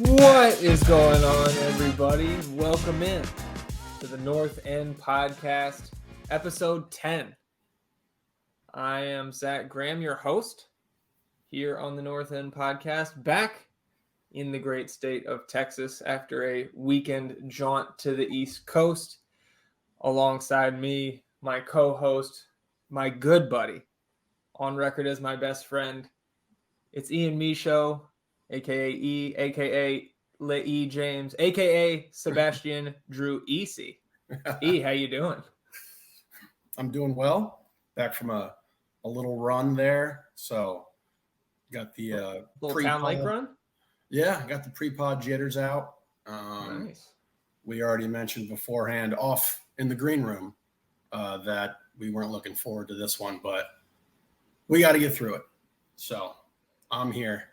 What is going on, everybody? Welcome in to the North End Podcast, episode 10. I am Zach Graham, your host here on the North End Podcast, back in the great state of Texas after a weekend jaunt to the East Coast. Alongside me, my co-host, my good buddy, on record as my best friend, it's Ian Michaud, a.k.a. E, a.k.a. Le James, a.k.a. Sebastian Drew Easy. E, how you doing? I'm doing well. Back from a little run there. So got the little Town Lake run? Yeah, got the pre-pod jitters out. Nice. We already mentioned beforehand off in the green room that we weren't looking forward to this one, but we got to get through it. So I'm here.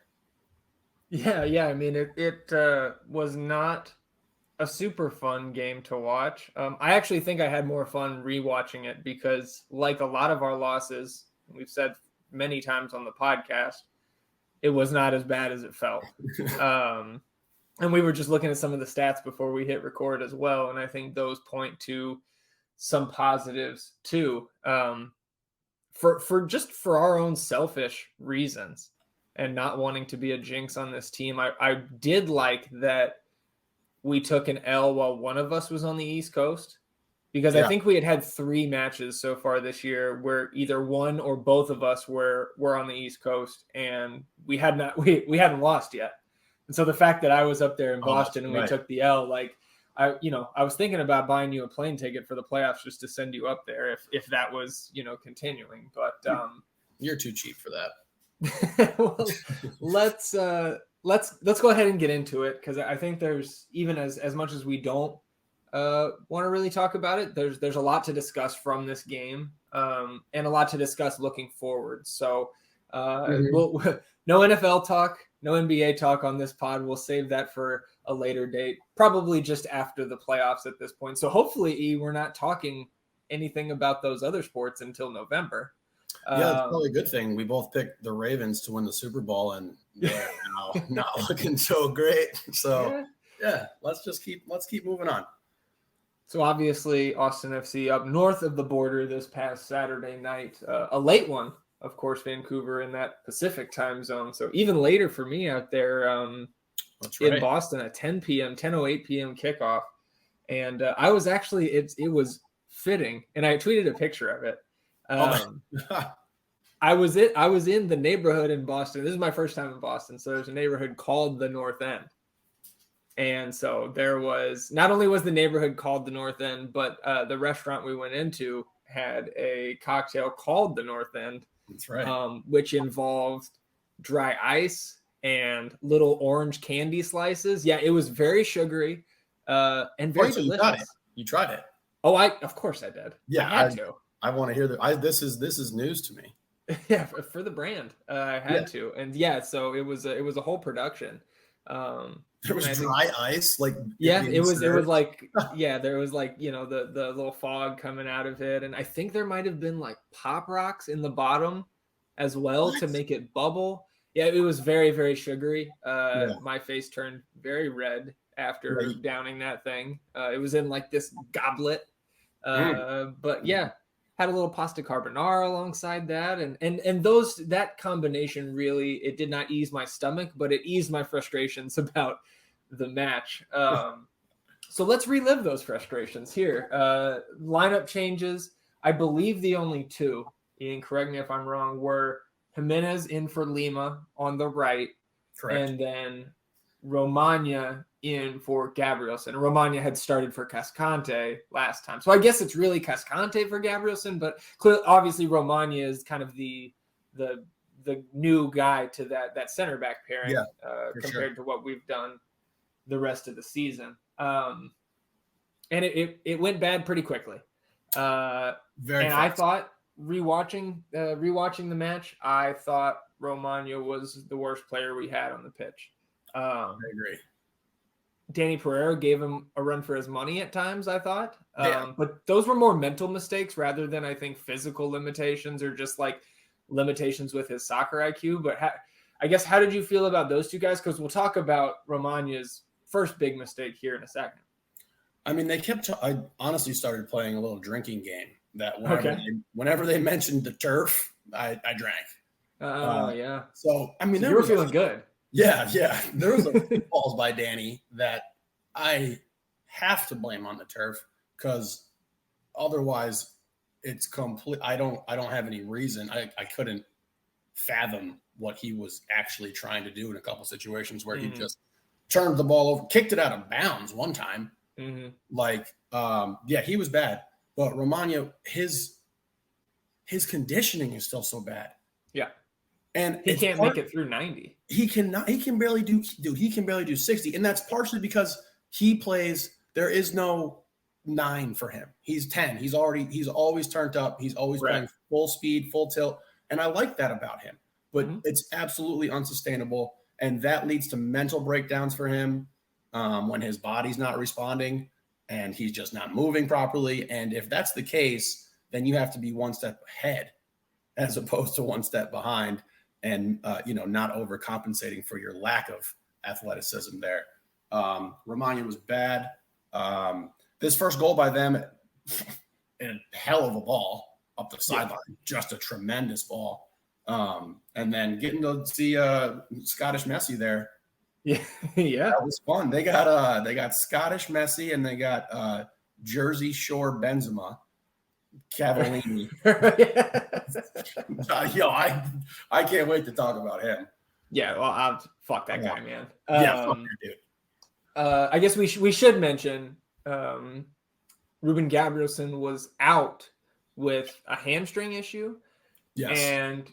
Yeah. I mean, it was not a super fun game to watch. I actually think I had more fun rewatching it because, like a lot of our losses, we've said many times on the podcast, it was not as bad as it felt. And we were just looking at some of the stats before we hit record as well, and I think those point to some positives too. For our own selfish reasons and not wanting to be a jinx on this team, I did like that we took an L while one of us was on the East Coast, because I think we had 3 matches so far this year where either one or both of us were on the East Coast, and we hadn't lost yet. And so the fact that I was up there in Boston and we took the L, like I was thinking about buying you a plane ticket for the playoffs just to send you up there if that was, continuing, but you're too cheap for that. Well, let's go ahead and get into it, because I think there's, even as much as we don't want to really talk about it, there's a lot to discuss from this game, and a lot to discuss looking forward. So no NFL talk, no NBA talk on this pod. We'll save that for a later date, probably just after the playoffs at this point. So hopefully, we're not talking anything about those other sports until November. Yeah, it's probably a good thing. We both picked the Ravens to win the Super Bowl, and they're now not looking so great. So yeah, let's keep moving on. So obviously, Austin FC up north of the border this past Saturday night, a late one, of course. Vancouver in that Pacific time zone, so even later for me out there in Boston at 10:08 p.m. kickoff. And I was actually, it was fitting, and I tweeted a picture of it. I was in the neighborhood in Boston. This is my first time in Boston, so there's a neighborhood called the North End. And so there was, not only was the neighborhood called the North End, but the restaurant we went into had a cocktail called the North End. That's right. Which involved dry ice and little orange candy slices. Yeah, it was very sugary and very delicious. You tried it. Oh, of course I did. Yeah, I had to. I want to hear that. This is news to me. Yeah, for the brand, I had to, and so it was a whole production. There was dry ice, like it was like there was like the little fog coming out of it, and I think there might have been like pop rocks in the bottom as well to make it bubble. Yeah, it was very, very sugary. My face turned very red after downing that thing. It was in like this goblet, but yeah. Had a little pasta carbonara alongside that, and that combination really, it did not ease my stomach, but it eased my frustrations about the match. So let's relive those frustrations here. Lineup changes. I believe the only 2, Ian, correct me if I'm wrong, were Jimenez in for Lima on the right, correct, and then Romagna in for Gabrielson. Romagna had started for Cascante last time, so I guess it's really Cascante for Gabrielson, but clearly, obviously Romagna is kind of the new guy to that center back pairing, compared to what we've done the rest of the season. And it went bad pretty quickly. Very fast. I thought rewatching the match, I thought Romagna was the worst player we had on the pitch. I agree. Danny Pereira gave him a run for his money at times, I thought. But those were more mental mistakes rather than, I think, physical limitations or just like limitations with his soccer IQ. But I guess, how did you feel about those two guys? Because we'll talk about Romagna's first big mistake here in a second. I mean, I honestly started playing a little drinking game that whenever they mentioned the turf, I drank. Yeah. So, I mean, you were feeling good. Yeah. There was a few balls by Danny that I have to blame on the turf because otherwise it's complete. I don't have any reason. I couldn't fathom what he was actually trying to do in a couple situations where he just turned the ball over, kicked it out of bounds one time. He was bad. But Romagna, his conditioning is still so bad. Yeah. And he can't make it through 90. He can barely do 60. And that's partially because he plays, there is no 9 for him. He's 10. He's always turned up. He's always playing full speed, full tilt. And I like that about him. But it's absolutely unsustainable. And that leads to mental breakdowns for him when his body's not responding and he's just not moving properly. And if that's the case, then you have to be one step ahead as opposed to one step behind and, not overcompensating for your lack of athleticism there. Romagna was bad. This first goal by them, a hell of a ball up the sideline, just a tremendous ball. And then getting to see Scottish Messi there. Yeah. That was fun. They got Scottish Messi and they got Jersey Shore Benzema. Cavallini. I can't wait to talk about him. Yeah, well, fuck that guy, man. Fuck that dude. I guess we should mention Ruben Gabrielson was out with a hamstring issue. Yes. And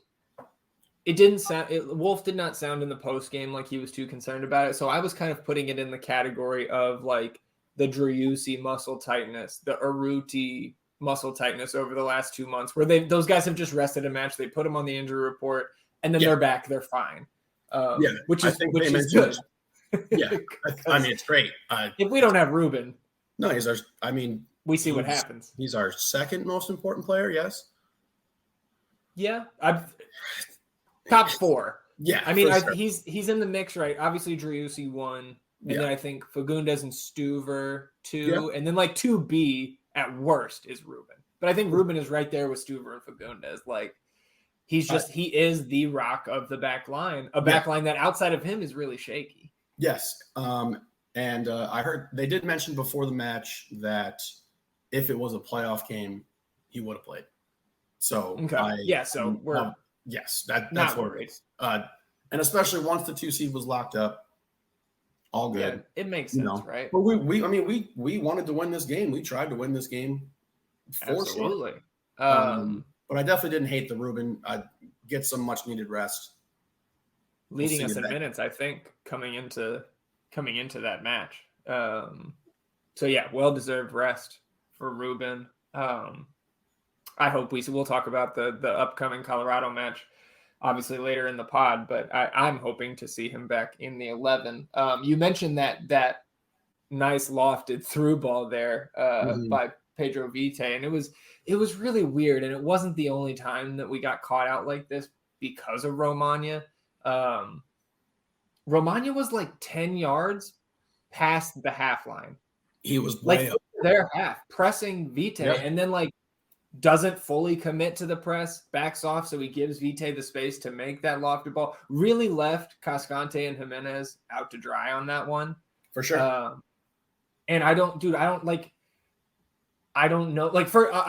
it didn't sound. Wolf did not sound in the post game like he was too concerned about it. So I was kind of putting it in the category of like the Driussi muscle tightness, the Urruti muscle tightness over the last 2 months, where those guys have just rested a match. They put them on the injury report, and then they're back. They're fine. Which is good. Yeah, I mean it's great. If we don't have Ruben, no, we see what happens. He's our second most important player. Yes. Yeah, top 4. Yeah, I mean, he's in the mix, right? Obviously, Driussi 1, and then I think Fagundes and Stuver 2, and then like 2B at worst is Ruben. But I think Ruben is right there with Stuver and Fagundes. Like he's just he is the rock of the back line, a back line that outside of him is really shaky. Yes, and I heard they did mention before the match that if it was a playoff game, he would have played. So that's what it is. And especially once the 2 seed was locked up, all good. Yeah, it makes sense, right? But we wanted to win this game. We tried to win this game for absolutely. Sure. But I definitely didn't hate the Ruben. I'd get some much needed rest. Leading us in minutes, I think, coming into that match. Well-deserved rest for Ruben. I hope we'll talk about the upcoming Colorado match, obviously later in the pod, but I'm hoping to see him back in the 11. You mentioned that nice lofted through ball there by Pedro Vite, and it was really weird, and it wasn't the only time that we got caught out like this because of Romagna. Romagna was like 10 yards past the half line. He was like their half pressing Vite, and then like doesn't fully commit to the press, backs off, so he gives Vite the space to make that lofted ball. Really left Cascante and Jimenez out to dry on that one. For sure. And I don't know. Like, I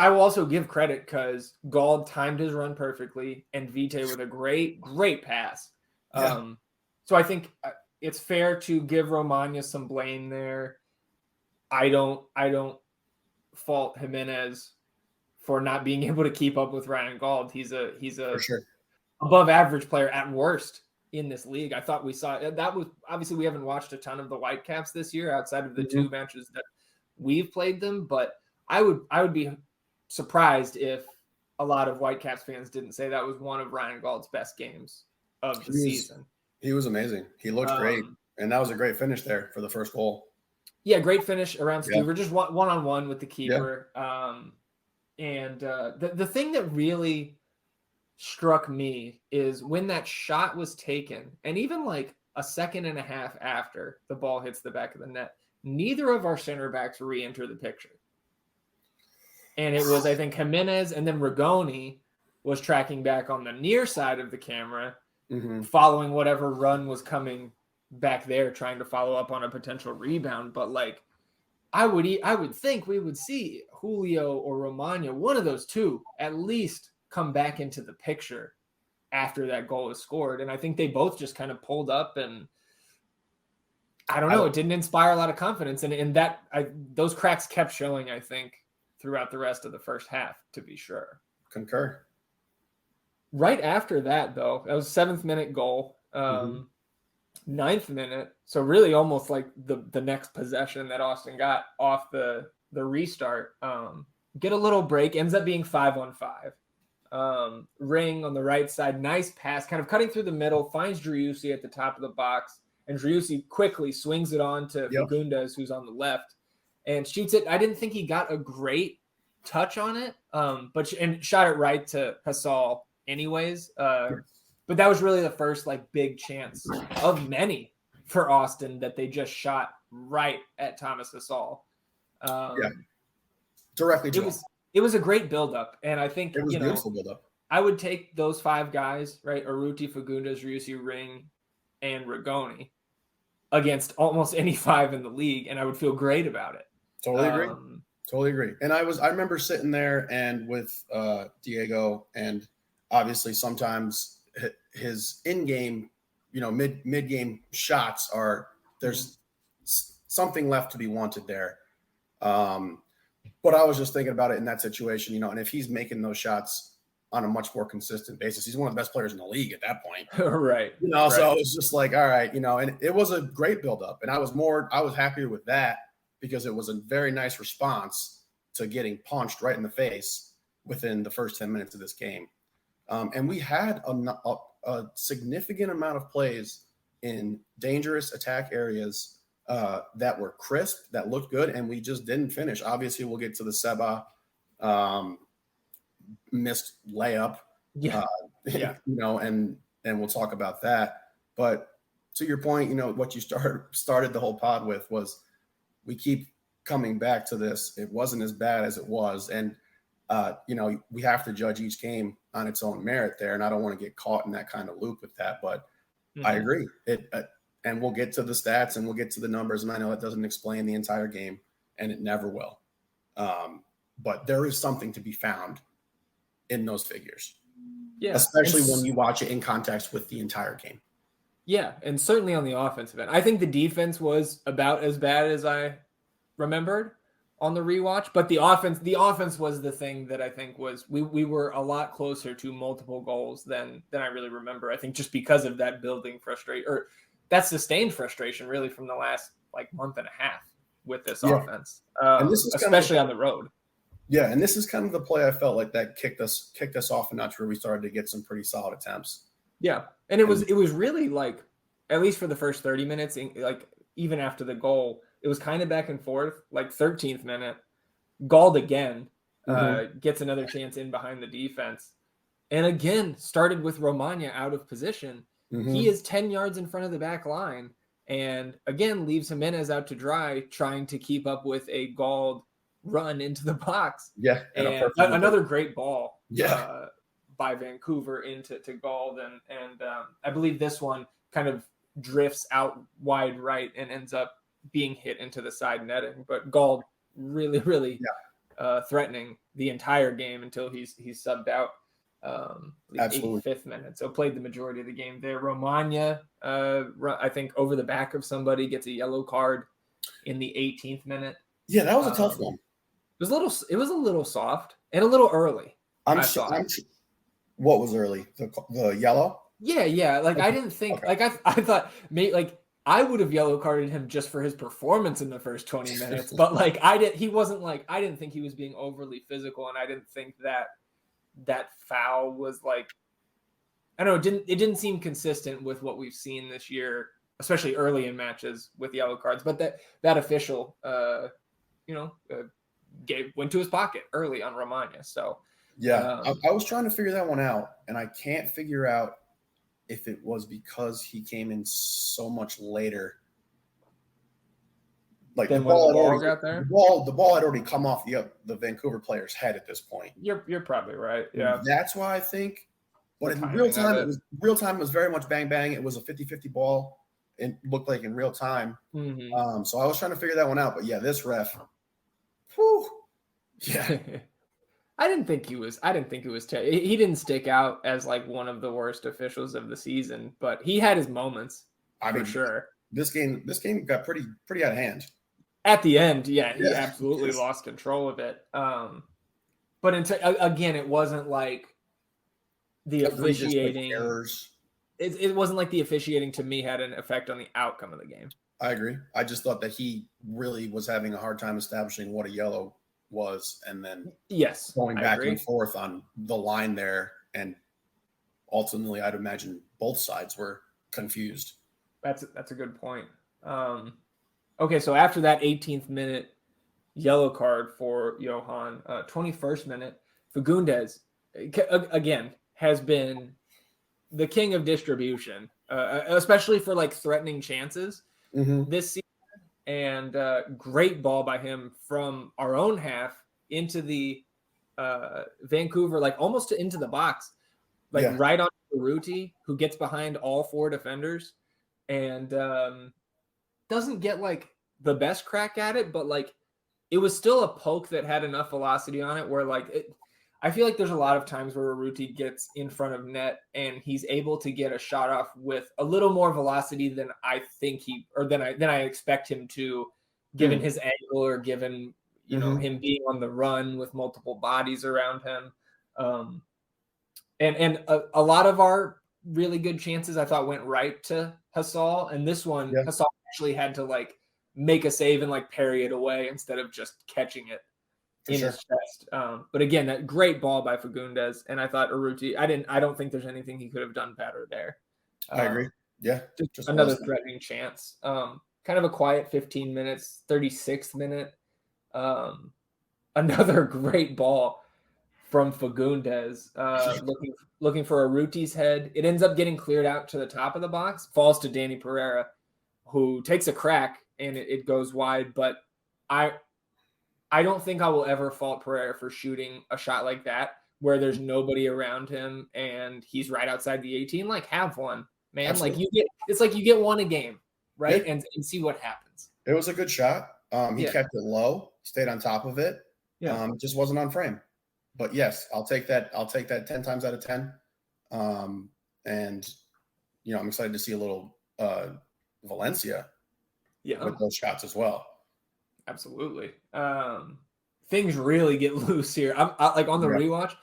will also give credit because Gauld timed his run perfectly and Vite with a great pass. So I think it's fair to give Romagna some blame there. I don't fault Jimenez for not being able to keep up with Ryan Gauld. He's a for sure above average player at worst in this league. I thought we saw that was obviously we haven't watched a ton of the Whitecaps this year outside of the 2 matches that we've played them, but I would be surprised if a lot of Whitecaps fans didn't say that was one of Ryan Gauld's best games of the season. He was amazing. He looked great, and that was a great finish there for the first goal. Yeah, great finish around Stuver, just one-on-one with the keeper. And the thing that really struck me is when that shot was taken, and even like a second and a half after the ball hits the back of the net, neither of our center backs re-enter the picture. And it was, I think, Jimenez, and then Rigoni was tracking back on the near side of the camera, following whatever run was coming back there, trying to follow up on a potential rebound. But like, I would think we would see Julio or Romagna, one of those two, at least come back into the picture after that goal is scored. And I think they both just kind of pulled up, and I don't know, it didn't inspire a lot of confidence. And that those cracks kept showing, I think, throughout the rest of the first half, to be sure. Concur. Right after that, though, that was 7th minute goal, 9th minute. So really almost like the next possession that Austin got off the restart. Get a little break, ends up being 5-on-5. Ring on the right side, nice pass, kind of cutting through the middle, finds Driussi at the top of the box, and Driussi quickly swings it on to Fagundes, who's on the left, and shoots it. I didn't think he got a great touch on it, but shot it right to Hasal anyways. But that was really the first like big chance of many for Austin that they just shot right at Thomas Hasal. Directly to him. It was a great buildup, and I think it was a beautiful buildup. I would take those 5 guys, right? Urruti, Fagundes, Driussi, Ring, and Rigoni against almost any 5 in the league, and I would feel great about it. Totally agree. And I remember sitting there and with Diego, and obviously sometimes his in-game, mid-game shots there's something left to be wanted there. But I was just thinking about it in that situation, and if he's making those shots on a much more consistent basis, he's one of the best players in the league at that point. Right. So it was just like, all right, and it was a great buildup. And I was happier with that because it was a very nice response to getting punched right in the face within the first 10 minutes of this game. And we had a significant amount of plays in dangerous attack areas that were crisp, that looked good, and we just didn't finish. Obviously, we'll get to the Seba missed layup, and we'll talk about that. But to your point, what you started the whole pod with was we keep coming back to this. It wasn't as bad as it was, and we have to judge each game on its own merit there, and I don't want to get caught in that kind of loop with that. But I agree. And we'll get to the stats and we'll get to the numbers. And I know it doesn't explain the entire game, and it never will. But there is something to be found in those figures. Yeah. Especially when you watch it in context with the entire game. Yeah. And certainly on the offensive end. I think the defense was about as bad as I remembered on the rewatch, but the offense was the thing that I think was we were a lot closer to multiple goals than I really remember. I think just because of that building frustration, or that sustained frustration really from the last like month and a half with this offense, and this is especially on the road. Yeah, and this is kind of the play I felt like that kicked us off a notch where we started to get some pretty solid attempts. Yeah, and it was really like, at least for the first 30 minutes, like even after the goal, it was kind of back and forth. Like 13th minute, Gauld again gets another chance in behind the defense, and again started with Romagna out of position. He is 10 yards in front of the back line, and again leaves Jimenez out to dry, trying to keep up with a Gauld run into the box. Yeah, and another great ball. By Vancouver into Gauld, and I believe this one kind of drifts out wide right and ends up being hit into the side netting. But Gauld really threatening the entire game until he's subbed out. The 85th minute, so played the majority of the game there. Romagna, I think over the back of somebody, gets a yellow card in the 18th minute. Yeah, that was a tough one. It was a little soft and a little early. What was early? The yellow? Yeah. Like I didn't think like I thought maybe like I would have yellow carded him just for his performance in the first 20 minutes, but like I didn't think he was being overly physical, and I didn't think that foul was like, I don't know, it didn't seem consistent with what we've seen this year, especially early in matches with yellow cards. But that official, went to his pocket early on Romagna. So Yeah, I was trying to figure that one out, and I can't figure out if it was because he came in so much later. Like then when the ball got there, the ball had already come off the Vancouver player's head at this point. You're probably right. Yeah, that's why I think. But in real time, it was very much bang bang. It was a 50-50 ball. It looked like in real time. Mm-hmm. So I was trying to figure that one out. But yeah, this ref, whew, yeah. I didn't think he was. He didn't stick out as like one of the worst officials of the season, but he had his moments. For sure. This game got pretty out of hand. At the end, he absolutely lost control of it. But again, it wasn't like the officiating errors. It wasn't like the officiating to me had an effect on the outcome of the game. I agree. I just thought that he really was having a hard time establishing what a yellow was, and then going back and forth on the line there, and ultimately, I'd imagine both sides were confused. That's a good point. Okay, so after that 18th minute yellow card for Johan, 21st minute, Fagundes again has been the king of distribution, especially for like threatening chances this season. And great ball by him from our own half into the Vancouver, like almost into the box, like right on Urruti, who gets behind all four defenders and doesn't get like the best crack at it, but like it was still a poke that had enough velocity on it where like I feel like there's a lot of times where Urruti gets in front of net and he's able to get a shot off with a little more velocity than I think than I expect him to, given his angle or given him being on the run with multiple bodies around him. And a lot of our really good chances I thought went right to Hasal, and this one Hasal actually had to like make a save and like parry it away instead of just catching it in his chest. But again, that great ball by Fagundes, and I thought Urruti, I don't think there's anything he could have done better there. I agree. Yeah. Just another threatening chance. Kind of a quiet 15 minutes, 36th minute. Another great ball from Fagundes, looking for Urruti's head. It ends up getting cleared out to the top of the box, falls to Danny Pereira, who takes a crack and it goes wide. But I don't think I will ever fault Pereira for shooting a shot like that where there's nobody around him and he's right outside the 18. Like, have one, man. Absolutely. Like you get one a game, right? Yeah. And see what happens. It was a good shot. He kept it low, stayed on top of it. Yeah. Just wasn't on frame. But yes, I'll take that 10 times out of 10. And I'm excited to see a little Valencia with those shots as well. Absolutely. Things really get loose here. I like on the rewatch,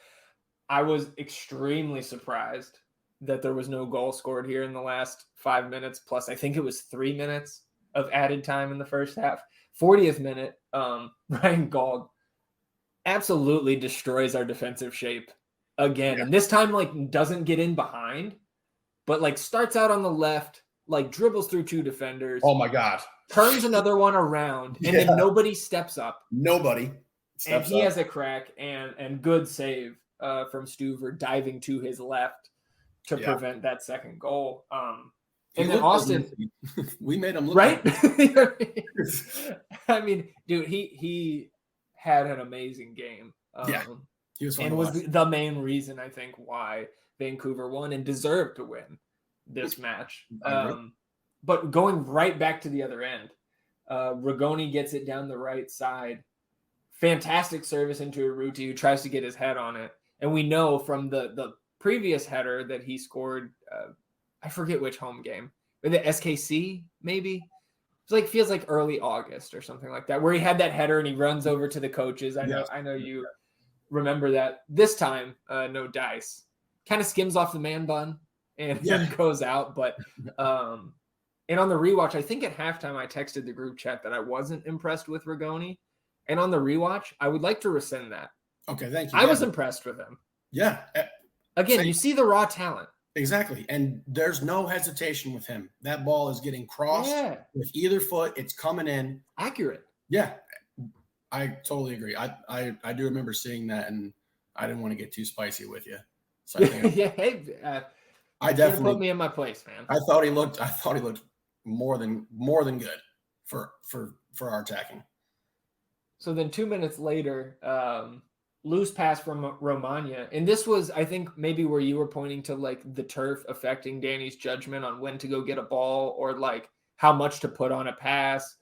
I was extremely surprised that there was no goal scored here in the last 5 minutes. Plus, I think it was 3 minutes of added time in the first half. 40th minute, Ryan Gauld absolutely destroys our defensive shape again. And this time, like, doesn't get in behind, but like starts out on the left, like dribbles through two defenders. Oh my God. Turns another one around, and then nobody steps up. Nobody steps up. And he has a crack and good save from Stuver diving to his left to prevent that second goal. And then Austin, we made him look right. I mean, dude, he had an amazing game. He was fun and was the main reason I think why Vancouver won and deserved to win this match. But going right back to the other end, Rigoni gets it down the right side. Fantastic service into Urruti, who tries to get his head on it. And we know from the previous header that he scored, I forget which home game, the SKC maybe. It's like feels like early August or something like that, where he had that header and he runs over to the coaches. I know you remember that. This time, no dice. Kind of skims off the man bun and then goes out. But and on the rewatch, I think at halftime I texted the group chat that I wasn't impressed with Rigoni. And on the rewatch, I would like to rescind that. Okay, thank you. I was impressed with him. Yeah. Again, you see the raw talent. Exactly. And there's no hesitation with him. That ball is getting crossed with either foot. It's coming in. Accurate. Yeah. I totally agree. I do remember seeing that. And I didn't want to get too spicy with you. So I think yeah, hey, I definitely put me in my place, man. I thought he looked more than good for our attacking. So then 2 minutes later, loose pass from Romagna. And this was, I think, maybe where you were pointing to like the turf affecting Danny's judgment on when to go get a ball or like how much to put on a pass.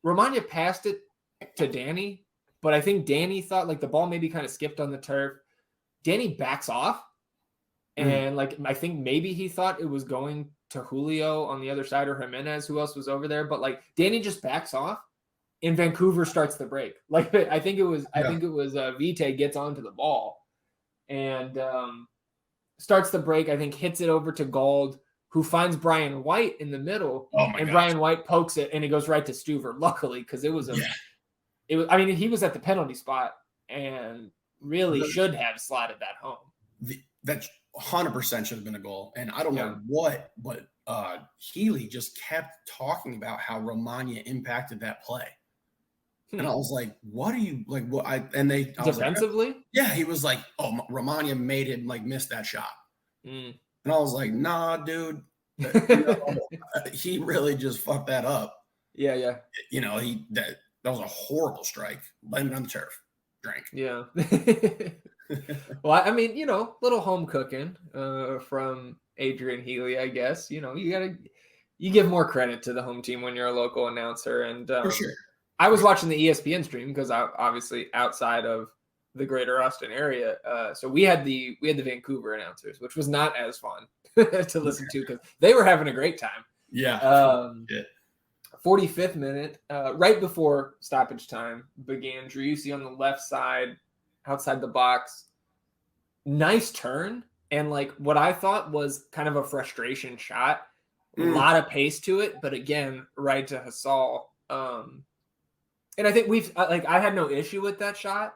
Romagna passed it to Danny, but I think Danny thought like the ball maybe kind of skipped on the turf. Danny backs off. And like, I think maybe he thought it was going to Julio on the other side or Jimenez, who else was over there. But like Danny just backs off. And Vancouver starts the break. Like I think it was Vite gets onto the ball and starts the break. I think hits it over to Gold, who finds Brian White in the middle. And gosh. Brian White pokes it and it goes right to Stuver. Luckily, because it was. I mean, he was at the penalty spot and really should have slotted that home. That 100% should have been a goal. And I don't know what, but Healy just kept talking about how Romagna impacted that play. And I was like, what are you like? What defensively? He was like, oh, Romagna made him like miss that shot. And I was like, nah, dude, he really just fucked that up. Yeah. You know, that was a horrible strike. Blame it on the turf. Drink. Yeah. Well, I mean, you know, little home cooking from Adrian Healy, I guess. You know, you give more credit to the home team when you're a local announcer. And for sure. I was watching the ESPN stream because I obviously outside of the greater Austin area. So we had the Vancouver announcers, which was not as fun to listen to because they were having a great time. Yeah. 45th minute, right before stoppage time began, Driussi on the left side, outside the box. Nice turn. And like what I thought was kind of a frustration shot. A lot of pace to it, but again, right to Hasal. And I think I had no issue with that shot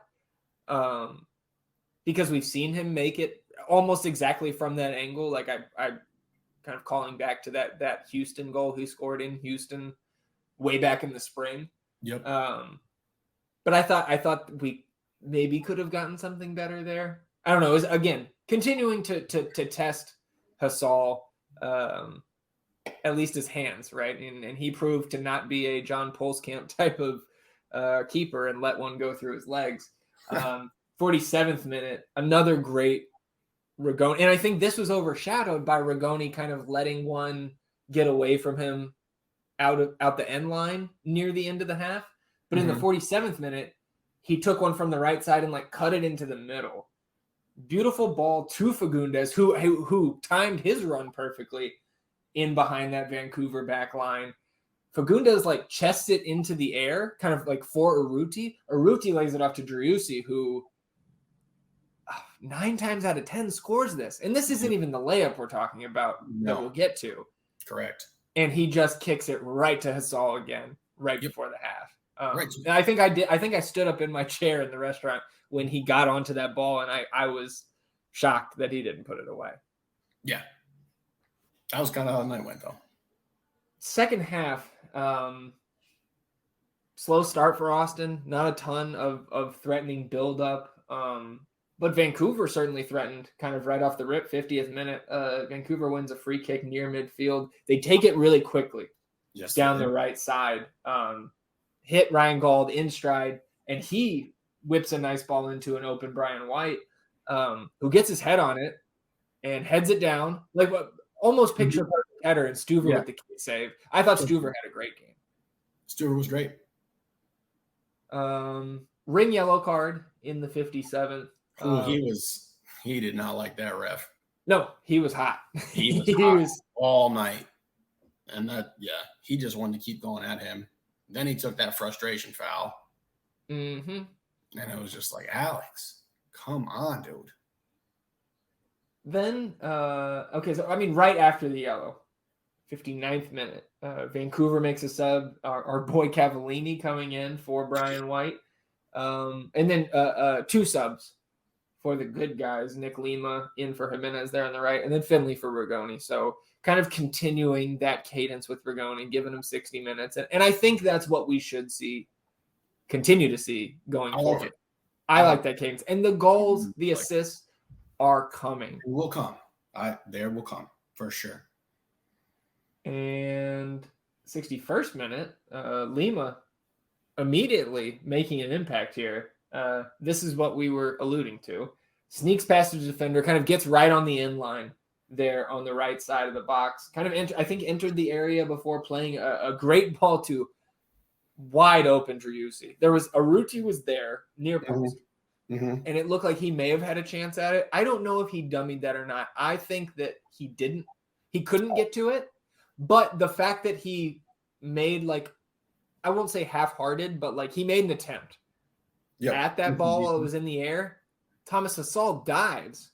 because we've seen him make it almost exactly from that angle. Like I kind of calling back to that Houston goal he scored in Houston way back in the spring. Yep. But I thought we maybe could have gotten something better there. I don't know. It was, again, continuing to test Hasal, at least his hands, right? And he proved to not be a John Polskamp type of keeper and let one go through his legs. 47th minute, another great Rigoni. And I think this was overshadowed by Rigoni kind of letting one get away from him out the end line near the end of the half. But in the 47th minute, he took one from the right side and like cut it into the middle. Beautiful ball to Fagundes, who timed his run perfectly in behind that Vancouver back line. Fagundes like chests it into the air, kind of like for Urruti. Urruti lays it off to Driussi, who 9 times out of 10 scores this. And this isn't even the layup we're talking about that we'll get to. Correct. And he just kicks it right to Hasal again, right before the half. Right. And I think I stood up in my chair in the restaurant when he got onto that ball, and I was shocked that he didn't put it away. Yeah. That was kind of how the night went, though. Second half, slow start for Austin. Not a ton of threatening buildup. But Vancouver certainly threatened kind of right off the rip. 50th minute, Vancouver wins a free kick near midfield. They take it really quickly down the right side. Hit Ryan Gauld in stride, and he whips a nice ball into an open Brian White, who gets his head on it and heads it down. Like almost picture perfect header, and Stuver with the key save. I thought Stuver had a great game. Stuver was great. Ring yellow card in the 57th. He did not like that ref. No, he was hot. He was all night. And he just wanted to keep going at him. Then he took that frustration foul. Mm-hmm. And it was just like, Alex, come on, dude. Then, so I mean, right after the yellow, 59th minute, Vancouver makes a sub. Our boy Cavallini coming in for Brian White. And then 2 subs for the good guys. Nick Lima in for Jimenez there on the right, and then Finley for Rigoni. So kind of continuing that cadence with Rigoni, giving him 60 minutes. And I think that's what we should continue to see going forward. I like that cadence. And the goals, the assists are coming. It will come. There will come for sure. And 61st minute, Lima immediately making an impact here. This is what we were alluding to. Sneaks past the defender, kind of gets right on the end line there on the right side of the box. Kind of, entered the area before playing a great ball to wide open Driussi. Arruti was there near post, and it looked like he may have had a chance at it. I don't know if he dummied that or not. I think that he didn't. He couldn't get to it, but the fact that he made I won't say half-hearted, but he made an attempt at that ball while it was in the air. Thomas Hasal dives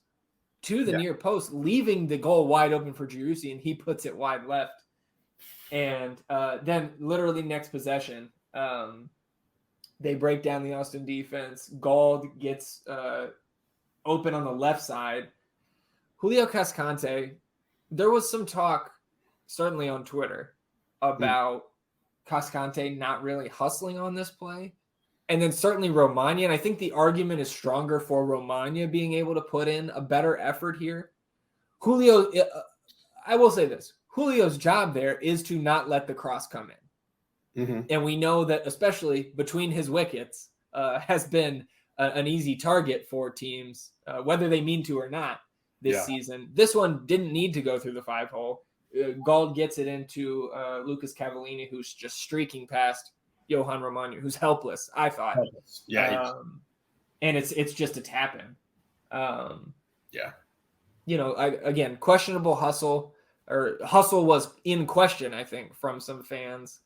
to the near post, leaving the goal wide open for Driussi, and he puts it wide left. And then literally next possession, they break down the Austin defense. Gauld gets open on the left side. Julio Cascante, there was some talk, certainly on Twitter, about Cascante not really hustling on this play. And then certainly Romagna, and I think the argument is stronger for Romagna being able to put in a better effort here. Julio, I will say this. Julio's job there is to not let the cross come in. And we know that, especially between his wickets, has been an easy target for teams, whether they mean to or not this season. This one didn't need to go through the 5-hole. Gauld gets it into Lucas Cavallini, who's just streaking past Johan Romagna, who's helpless, I thought. Yeah. And it's just a tap-in. Again, questionable hustle, or hustle was in question, I think, from some fans.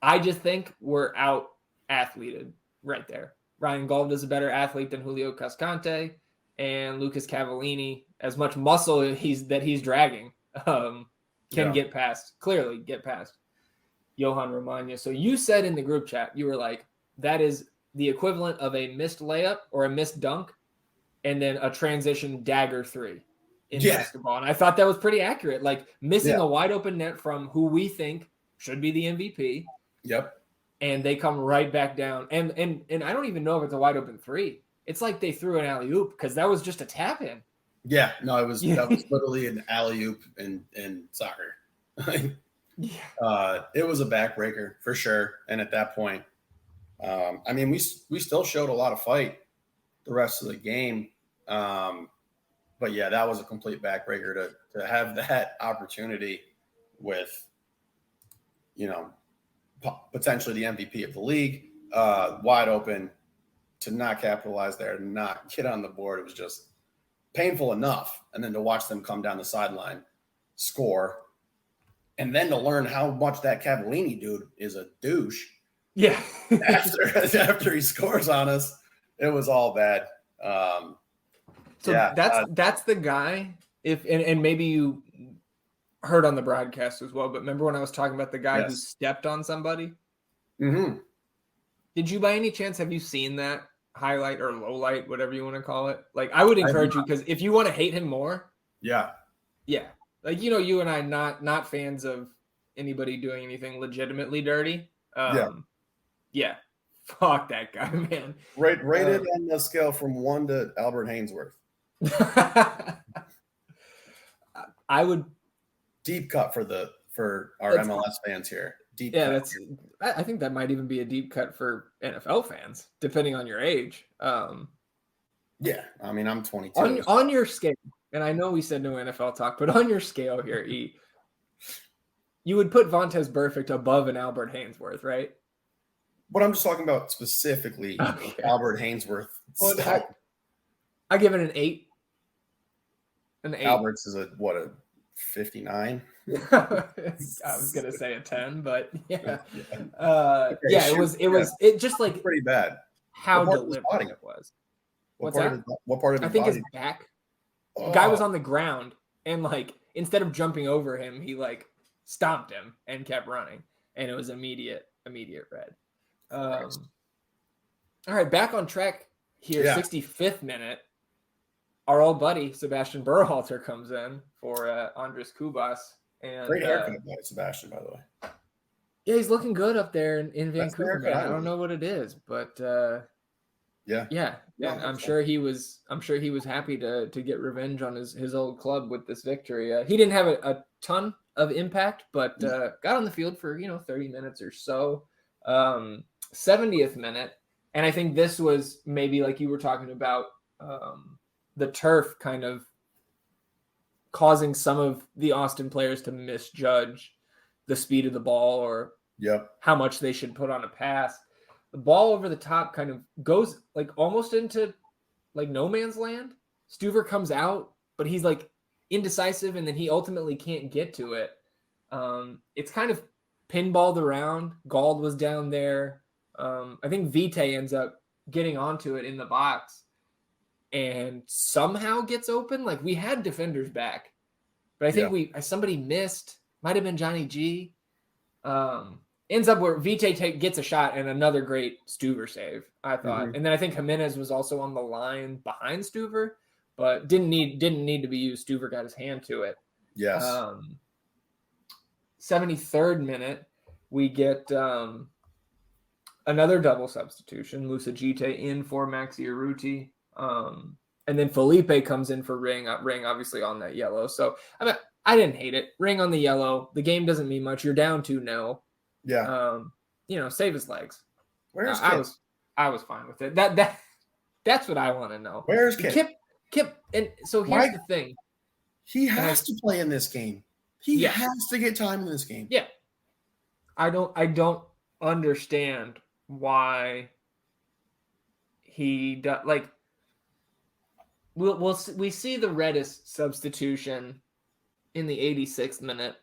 I just think we're out-athleted right there. Ryan Gauld is a better athlete than Julio Cascante, and Lucas Cavallini, as much muscle that he's dragging, can get past Johan Romagna. So you said in the group chat, you were like, that is the equivalent of a missed layup or a missed dunk and then a transition dagger 3 in basketball. And I thought that was pretty accurate. Missing a wide open net from who we think should be the MVP. Yep. And they come right back down. And I don't even know if it's a wide open 3. It's like they threw an alley-oop because that was just a tap in. Yeah, no, that was literally an alley-oop in soccer. It was a backbreaker for sure. And at that point, we still showed a lot of fight the rest of the game. But yeah, that was a complete backbreaker to have that opportunity with, potentially the MVP of the league, wide open, to not capitalize there, to not get on the board. It was just painful enough. And then to watch them come down the sideline, score, and then to learn how much that Cavallini dude is a douche. Yeah. after he scores on us, it was all bad. That's the guy. And maybe you heard on the broadcast as well, but remember when I was talking about the guy who stepped on somebody? Mm-hmm. Did you by any chance, have you seen that highlight or low light, whatever you want to call it? I would encourage you, because if you want to hate him more. Yeah. You and I, not fans of anybody doing anything legitimately dirty. Fuck that guy, man. Rated on the scale from 1 to Albert Hainsworth. I would deep cut for our MLS fans here. Deep cut. I think that might even be a deep cut for NFL fans, depending on your age. I'm 22. On your scale, and I know we said no NFL talk, but on your scale here, E, you would put Vontaze Burfict above an Albert Hainsworth, right? But I'm just talking about specifically Albert Hainsworth. I give it an 8. An 8. Albert's is a 59? I was gonna say a 10, but it just pretty bad. How deliberate it was. What part of his I think body? his back. The guy was on the ground, and instead of jumping over him, he stomped him and kept running, and it was immediate red. All right, back on track here. 65th minute. Our old buddy Sebastian Berhalter comes in for Andres Kubas. And, great haircut by Sebastian, by the way. Yeah, he's looking good up there in Vancouver. Man. I don't know what it is, but Yeah. Yeah. And I'm sure he was happy to get revenge on his old club with this victory. He didn't have a ton of impact, but got on the field for 30 minutes or so. 70th minute, and I think this was maybe like you were talking about, the turf kind of causing some of the Austin players to misjudge the speed of the ball or how much they should put on a pass. The ball over the top kind of goes like almost into like no man's land. Stuver comes out, but he's like indecisive, and then he ultimately can't get to it. It's kind of pinballed around. Gald was down there. I think Vitae ends up getting onto it in the box and somehow gets open. Like, we had defenders back, but I think somebody missed. Might have been Johnny G. Ends up where Vitae gets a shot and another great Stuver save, I thought. And then I think Jimenez was also on the line behind Stuver, but didn't need to be used. Stuver got his hand to it. Yes. 73rd minute, we get another double substitution. Musa Gite in for Maxi Urruti. And then Felipe comes in for Ring obviously on that yellow. So I didn't hate it. Ring on the yellow. The game doesn't mean much. You're down 2-0. Yeah. Save his legs. Where's Kip? I was fine with it. That's what I want to know. Where's Kip? Kip, and so here's the thing. He has to play in this game. He has to get time in this game. Yeah. I don't understand why he does. Like, we see the Redis substitution in the 86th minute.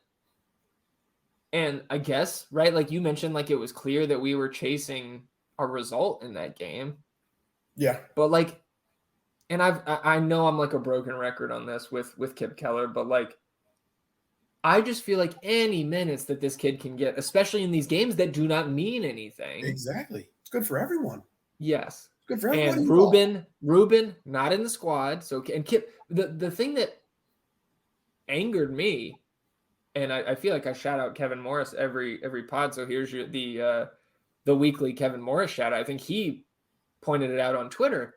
And I guess, right, like you mentioned, like it was clear that we were chasing a result in that game. Yeah. But like, and I know I'm like a broken record on this with Kip Keller, but like, I just feel like any minutes that this kid can get, especially in these games that do not mean anything. Exactly. It's good for everyone. Yes. It's good for everyone. And Ruben not in the squad. So, and Kip, the thing that angered me, and I feel like I shout out Kevin Morris every pod. So here's the weekly Kevin Morris shout out. I think he pointed it out on Twitter.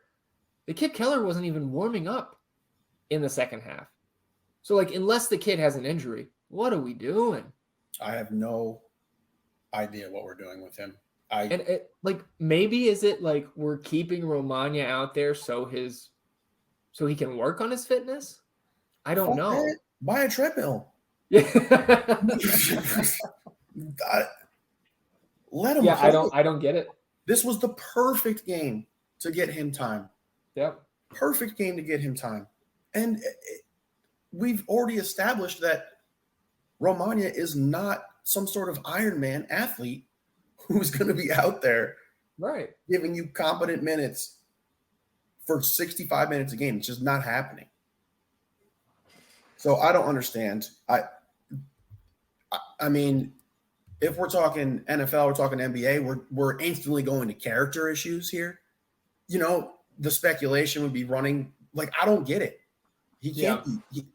The Kip Keller wasn't even warming up in the second half. So like, unless the kid has an injury, what are we doing? I have no idea what we're doing with him. Maybe is it like we're keeping Romagna out there so he can work on his fitness? I don't know. Buy a treadmill. Yeah. Let him. Yeah, I don't get it. This was the perfect game to get him time. Yep. Perfect game to get him time. And we've already established that Romagna is not some sort of Iron Man athlete who's going to be out there giving you competent minutes for 65 minutes a game. It's just not happening. So I don't understand. I mean, if we're talking NFL, we're talking NBA, we're instantly going to character issues here. The speculation would be running. Like, I don't get it. He can't be.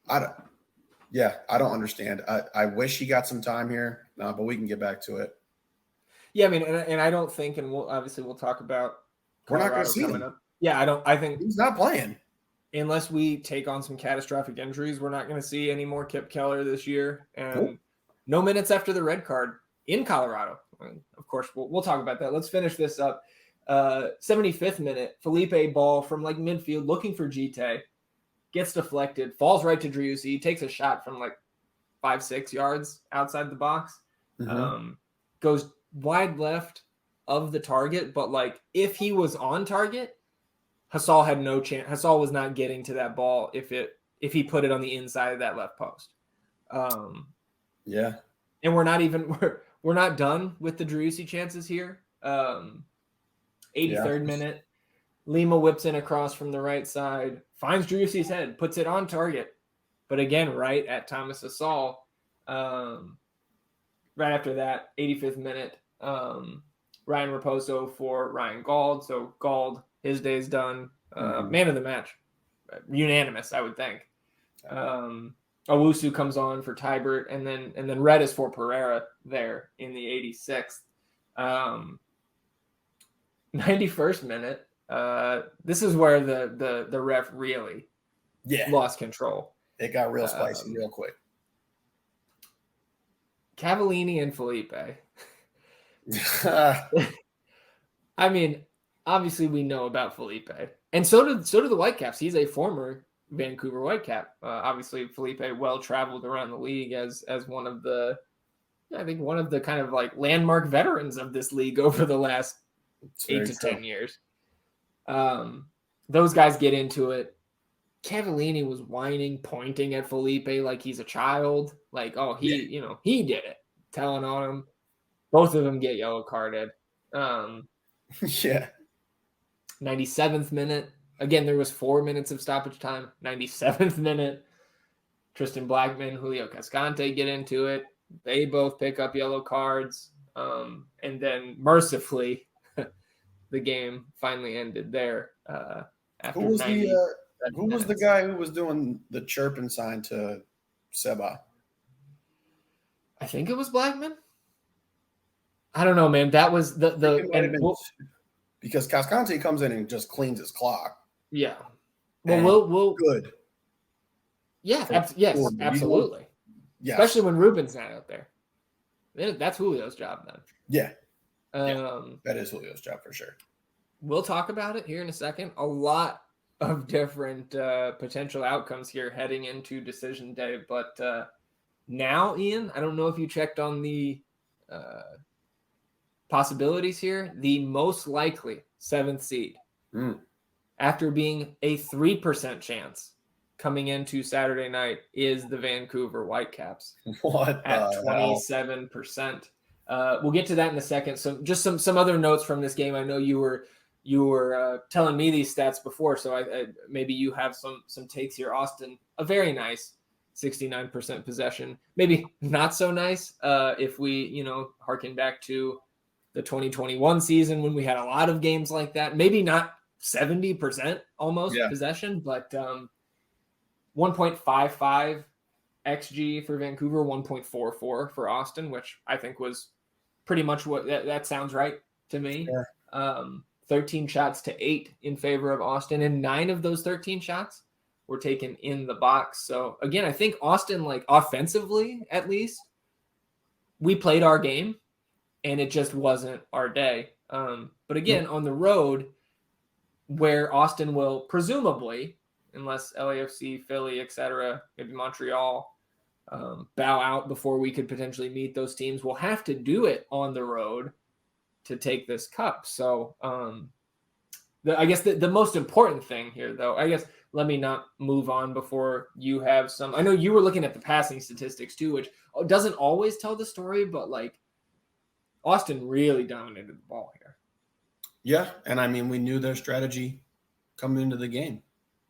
I don't understand. I wish he got some time here, but we can get back to it. Yeah, I mean, and I don't think, and we'll talk about Colorado. We're not going to see him. Up. Yeah, I think he's not playing. Unless we take on some catastrophic injuries, we're not going to see any more Kip Keller this year. And no minutes after the red card in Colorado. And of course, we'll talk about that. Let's finish this up. 75th minute, Felipe ball from like midfield looking for Gite. Gets deflected, falls right to Driussi, takes a shot from like 5-6 yards outside the box. Goes wide left of the target, but like if he was on target, Hassall had no chance. Hassall was not getting to that ball if he put it on the inside of that left post. Yeah. And we're not done with the Driussi chances here. 83rd minute, Lima whips in across from the right side, finds Driussi's head, puts it on target, but again, right at Thomas Hassall. Right after that, 85th minute, Ryan Raposo for Ryan Gald. So Gald, his day's done. Man of the match, unanimous, I would think. Owusu comes on for Tybert, and then Redis for Pereira there in the 86th. 91st minute. This is where the ref really lost control. It got real spicy real quick. Cavallini and Felipe. I mean, obviously we know about Felipe, and so do the Whitecaps. He's a former Vancouver Whitecap. Obviously, Felipe well traveled around the league as one of the, I think one of the kind of like landmark veterans of this league over the last 8 to 10 years. Those guys get into it. Cavallini was whining, pointing at Felipe like he's a child. Like, oh, he did it, telling on him. Both of them get yellow carded. 97th minute. Again, there was 4 minutes of stoppage time. 97th minute. Tristan Blackman, Julio Cascante get into it. They both pick up yellow cards. And then mercifully, the game finally ended there. After who was the guy who was doing the chirping sign to Seba? I think it was Blackman. I don't know, man. That was because Cascante comes in and just cleans his clock. Yeah. Well, we'll good. Yeah. Yes, absolutely. Yeah. Especially when Ruben's not out there. That's Julio's job then. Yeah. That is Julio's job for sure. We'll talk about it here in a second. A lot of different potential outcomes here heading into decision day. But now, Ian, I don't know if you checked on the possibilities here. The most likely 7th seed, after being a 3% chance coming into Saturday night, is the Vancouver Whitecaps. What? At 27%. We'll get to that in a second. So just some other notes from this game. I know you were telling me these stats before, so I maybe you have some takes here. Austin, a very nice 69% possession. Maybe not so nice if we, harken back to the 2021 season when we had a lot of games like that. Maybe not 70% almost possession, but 1.55 XG for Vancouver, 1.44 for Austin, which I think was pretty much what that sounds right to me. Yeah. 13 shots to 8 in favor of Austin, and 9 of those 13 shots were taken in the box. So again, I think Austin, like offensively at least, we played our game and it just wasn't our day. But again, on the road, where Austin will presumably, unless LAFC, Philly, etc., maybe Montreal bow out before we could potentially meet those teams, we'll have to do it on the road to take this cup. So I guess the most important thing here, though, let me not move on before you have some. I know you were looking at the passing statistics too, which doesn't always tell the story, but like Austin really dominated the ball here. Yeah, and I mean, we knew their strategy coming into the game.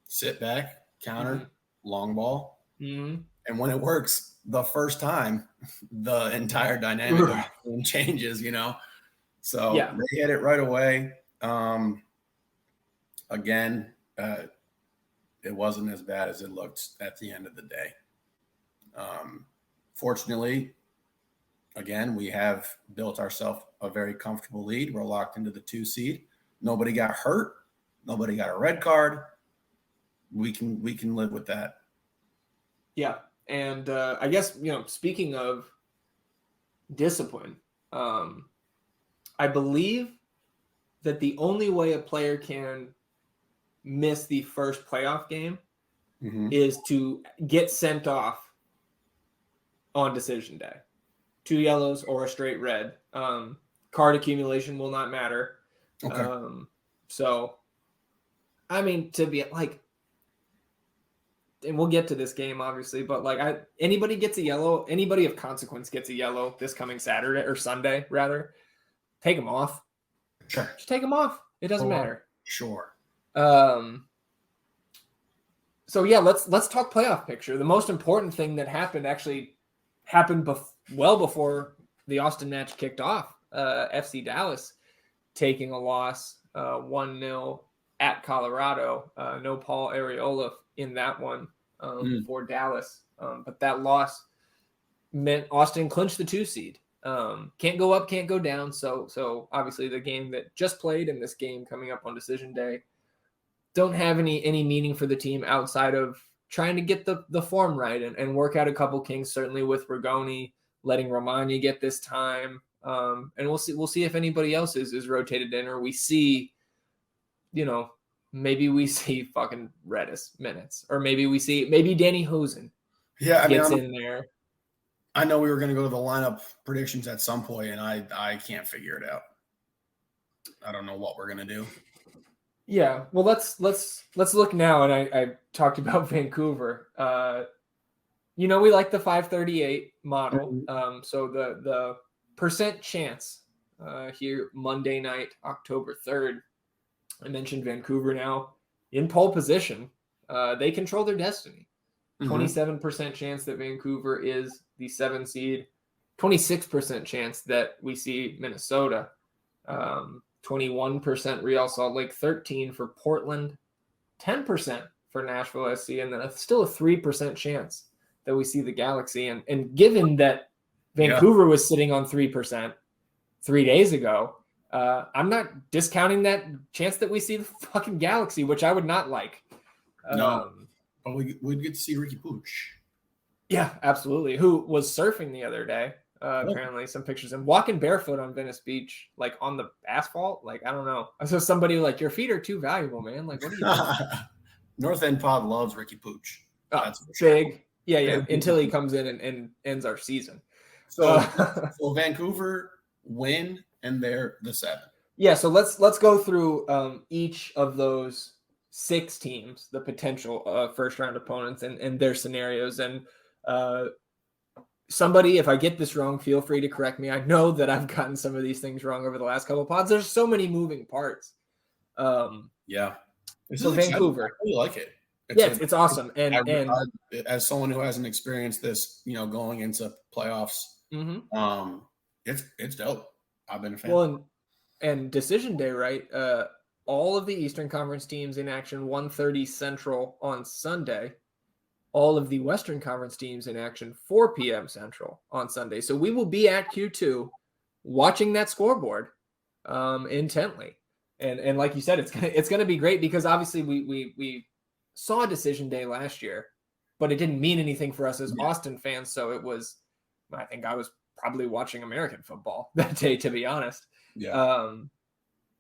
Sit back, counter, long ball. And when it works the first time, the entire dynamic of the game changes, So they hit it right away. Again, it wasn't as bad as it looked at the end of the day. Fortunately, again, we have built ourselves a very comfortable lead. We're locked into the 2 seed. Nobody got hurt. Nobody got a red card. We can live with that. Yeah. And I guess, speaking of discipline, I believe that the only way a player can miss the first playoff game is to get sent off on decision day. 2 yellows or a straight red. Card accumulation will not matter. Okay. So, I mean, to be like, and we'll get to this game obviously, but like anybody gets a yellow, anybody of consequence gets a yellow this coming Saturday or Sunday rather, take them off. Sure. Just take them off. It doesn't matter. Sure. So yeah, let's talk playoff picture. The most important thing that happened well before the Austin match kicked off. FC Dallas taking a loss 1-0 at Colorado. No Paul Areola in that one for Dallas. But that loss meant Austin clinched the 2 seed. Can't go up, can't go down. So obviously the game that just played and this game coming up on decision day don't have any meaning for the team outside of trying to get the form right and work out a couple kinks, certainly with Rigoni, letting Romagna get this time. And we'll see if anybody else is rotated in, or we see, maybe we see fucking Redis minutes, or maybe Danny Hosen gets in there. I know we were going to go to the lineup predictions at some point, and I can't figure it out. I don't know what we're going to do. Yeah, well, let's look now. And I talked about Vancouver. We like the 538 model. So the percent chance here Monday night, October 3rd. I mentioned Vancouver now in pole position. They control their destiny. 27% chance that Vancouver is the 7 seed. 26% chance that we see Minnesota. 21% Real Salt Lake, 13% for Portland, 10% for Nashville SC, and then still a 3% chance that we see the Galaxy. And given that Vancouver was sitting on 3% 3 days ago, I'm not discounting that chance that we see the fucking Galaxy, which I would not like. No, but we'd get to see Ricky Pooch. Yeah, absolutely. Who was surfing the other day. Apparently some pictures and walking barefoot on Venice Beach, like on the asphalt. Like, I don't know. I saw somebody like, your feet are too valuable, man. Like, what are you doing? North End Pod loves Ricky Pooch. That's big. Sure. Yeah. Until he comes in and ends our season. So Vancouver win and they're the 7. Yeah. So let's go through each of those 6 teams, the potential first round opponents and their scenarios. And somebody, if I get this wrong, feel free to correct me. I know that I've gotten some of these things wrong over the last couple of pods. There's so many moving parts. Yeah. So Vancouver. I really like it. It's awesome. And as someone who hasn't experienced this, going into playoffs, it's dope. I've been a fan. Well, and decision day, right? All of the Eastern Conference teams in action 1:30 Central on Sunday. All of the Western Conference teams in action 4 p.m. Central on Sunday. So we will be at Q2 watching that scoreboard intently. And like you said, it's gonna be great because obviously we saw decision day last year, but it didn't mean anything for us as Austin fans. So I think I was probably watching American football that day, to be honest. Yeah.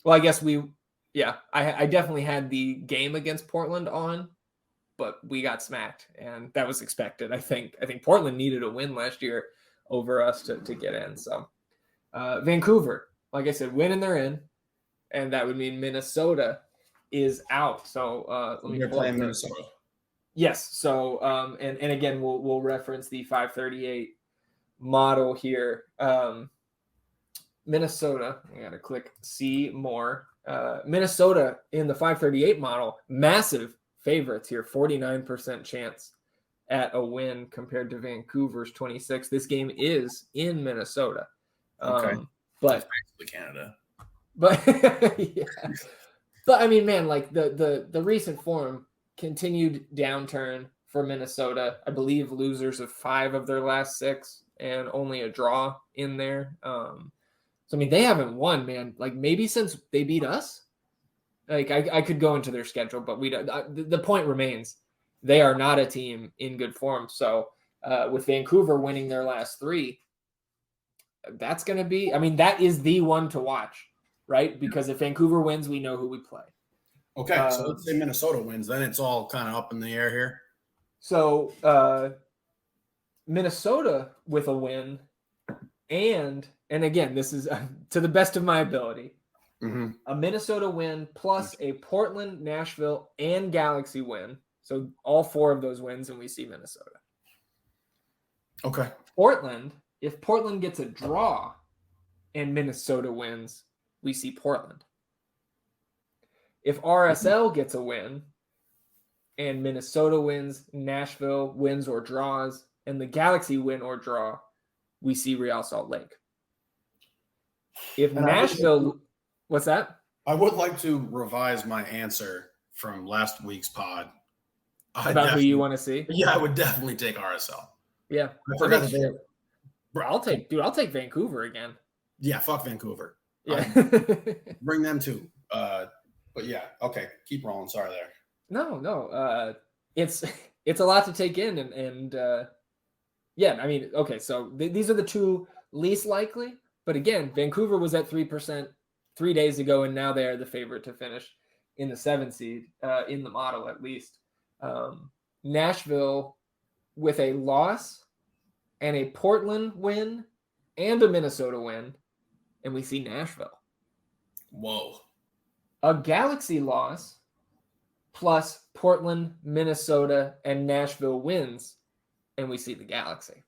Well, I guess I definitely had the game against Portland on, but we got smacked, and that was expected. I think Portland needed a win last year over us to get in. So Vancouver, like I said, win and they're in, and that would mean Minnesota is out. So let me pull up Minnesota. Yes. So and again, we'll reference the 538 model here. Minnesota, we got to click see more. Minnesota in the 538 model, massive favorites here, 49% chance at a win compared to Vancouver's 26. This game is in Minnesota. Okay. But basically Canada. But yeah. But I mean, man, like the recent form, continued downturn for Minnesota. I believe losers of 5 of their last 6 and only a draw in there. So I mean, they haven't won, man. Like maybe since they beat us. Like I could go into their schedule, but we don't. The point remains, they are not a team in good form. So with Vancouver winning their last 3, that's going to be. I mean, that is the one to watch, right? Because if Vancouver wins, we know who we play. Okay, so let's say Minnesota wins. Then it's all kind of up in the air here. So Minnesota with a win, and again, this is to the best of my ability. A Minnesota win plus a Portland, Nashville, and Galaxy win. So all 4 of those wins, and we see Minnesota. Okay. Portland, if Portland gets a draw and Minnesota wins, we see Portland. If RSL gets a win and Minnesota wins, Nashville wins or draws, and the Galaxy win or draw, we see Real Salt Lake. If Nashville... What's that? I would like to revise my answer from last week's pod. About who you want to see? Yeah, I would definitely take RSL. Yeah. I forgot that I'll take Vancouver again. Yeah, fuck Vancouver. Yeah. Bring them too. But yeah, okay. Keep rolling. Sorry there. No. It's a lot to take in, and yeah, I mean, okay, so these are the two least likely, but again, Vancouver was at 3% 3 days ago, and now they are the favorite to finish in the 7 seed, in the model at least. Nashville with a loss and a Portland win and a Minnesota win, and we see Nashville. Whoa. A Galaxy loss plus Portland, Minnesota, and Nashville wins, and we see the Galaxy.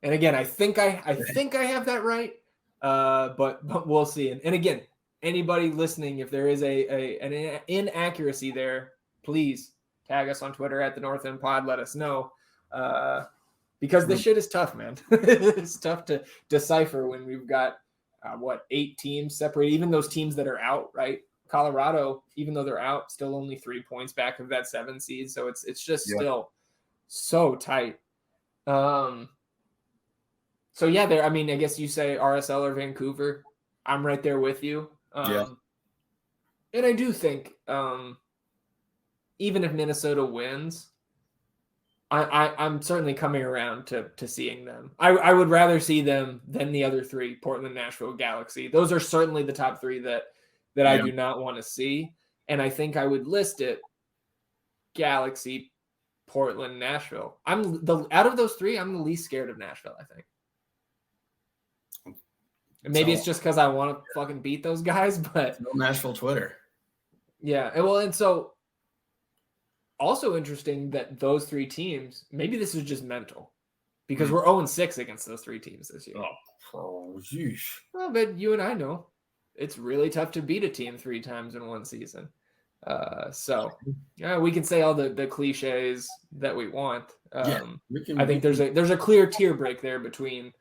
And again, I think I have that right, but we'll see. And again, anybody listening, if there is an inaccuracy there, please tag us on Twitter at the North End Pod. Let us know, because this shit is tough, man. It's tough to decipher when we've got 8 teams separated. Even those teams that are out, right? Colorado, even though they're out, still only 3 points back of that 7 seed. So it's just still so tight. So yeah, there. I mean, I guess you say RSL or Vancouver. I'm right there with you. And I do think, even if Minnesota wins, I'm certainly coming around to seeing them. I would rather see them than the other 3: Portland, Nashville, Galaxy. Those are certainly the top 3 that I do not want to see. And I think I would list it: Galaxy, Portland, Nashville. Out of those 3, I'm the least scared of Nashville, I think. And maybe it's just because I want to fucking beat those guys, but no Nashville Twitter. Yeah. And so also interesting that those 3 teams, maybe this is just mental, because we're 0-6 against those 3 teams this year. Oh, geez. Well, but you and I know it's really tough to beat a team 3 times in one season. So yeah, we can say all the cliches that we want. I think there's a clear tier break there between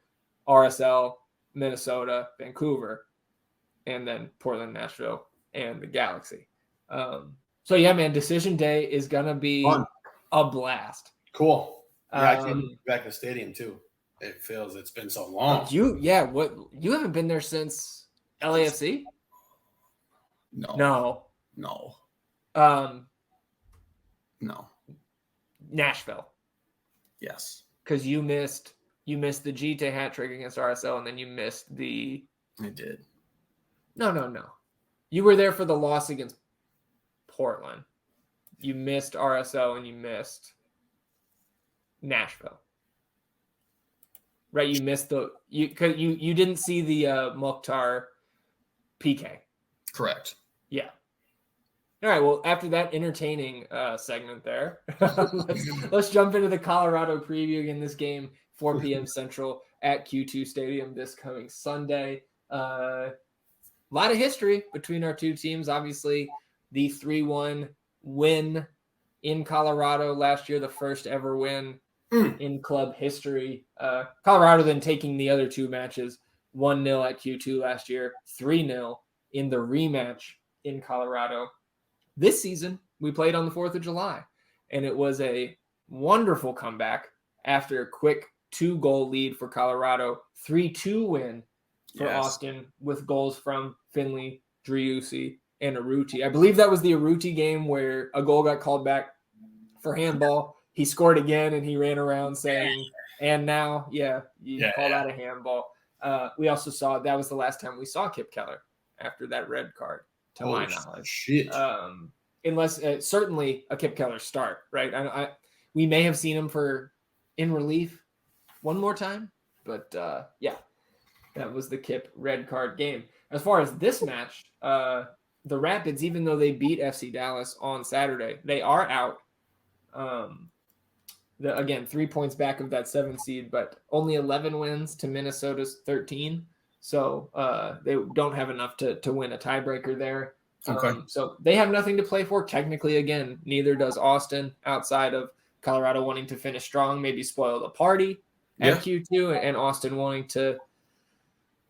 RSL, Minnesota, Vancouver, and then Portland, Nashville, and the Galaxy. So yeah, man, decision day is gonna be fun. A blast. Cool. Yeah, I can't get back to the stadium too. It feels it's been so long. You haven't been there since LAFC? No. No. Nashville. Yes. Because you missed the Gite hat trick against RSL, and then you missed the. I did. No. You were there for the loss against Portland. You missed RSL and you missed Nashville. Right? You missed you didn't see the Mukhtar PK. Correct. Yeah. All right. Well, after that entertaining segment there, let's jump into the Colorado preview. Again, this game, 4 p.m. Central at Q2 Stadium this coming Sunday. A lot of history between our 2 teams. Obviously, the 3-1 win in Colorado last year, the first ever win in club history. Colorado then taking the other 2 matches, 1-0 at Q2 last year, 3-0 in the rematch in Colorado. This season, we played on the 4th of July, and it was a wonderful comeback after a quick 2-goal lead for Colorado, 3-2 win for Austin with goals from Finley, Driussi, and Arruti. I believe that was the Arruti game where a goal got called back for handball. He scored again, and he ran around saying, and now, call that a handball. We also saw that was the last time we saw Kip Keller after that red card, to my knowledge. Shit. Unless certainly a Kip Keller start, right? We may have seen him in relief one more time, but that was the Kip red card game. As far as this match, the Rapids, even though they beat FC Dallas on Saturday, they are out. Again, 3 points back of that 7 seed, but only 11 wins to Minnesota's 13. So they don't have enough to win a tiebreaker there. Okay. So they have nothing to play for. Technically, again, neither does Austin, outside of Colorado wanting to finish strong, maybe spoil the party at Q2, and Austin wanting to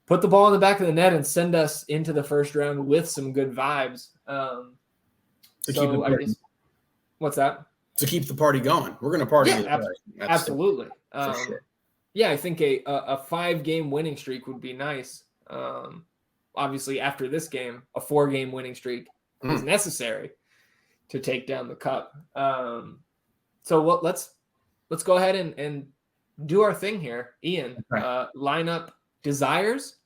put the ball in the back of the net and send us into the first round with some good vibes. What's that? To keep the party going. We're going to party. Yeah, absolutely. For sure. Yeah, I think a 5-game winning streak would be nice. Obviously, after this game, a 4-game winning streak is necessary to take down the cup. So let's go ahead and do our thing here, Ian. Okay. Line up desires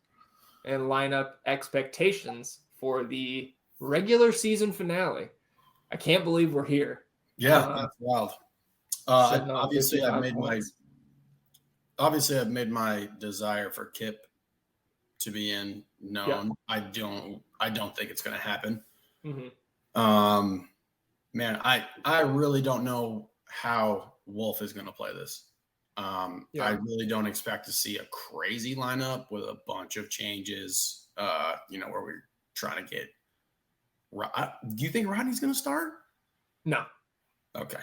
and line up expectations for the regular season finale. I can't believe we're here. Yeah, that's wild. Sitting on Obviously, 55 points. I've made my desire for Kip to be in known. Yeah. I don't think it's going to happen. Mm-hmm. Man, I really don't know how Wolf is going to play this. I really don't expect to see a crazy lineup with a bunch of changes. Where we're trying to get. Do you think Rodney's going to start? No. Okay.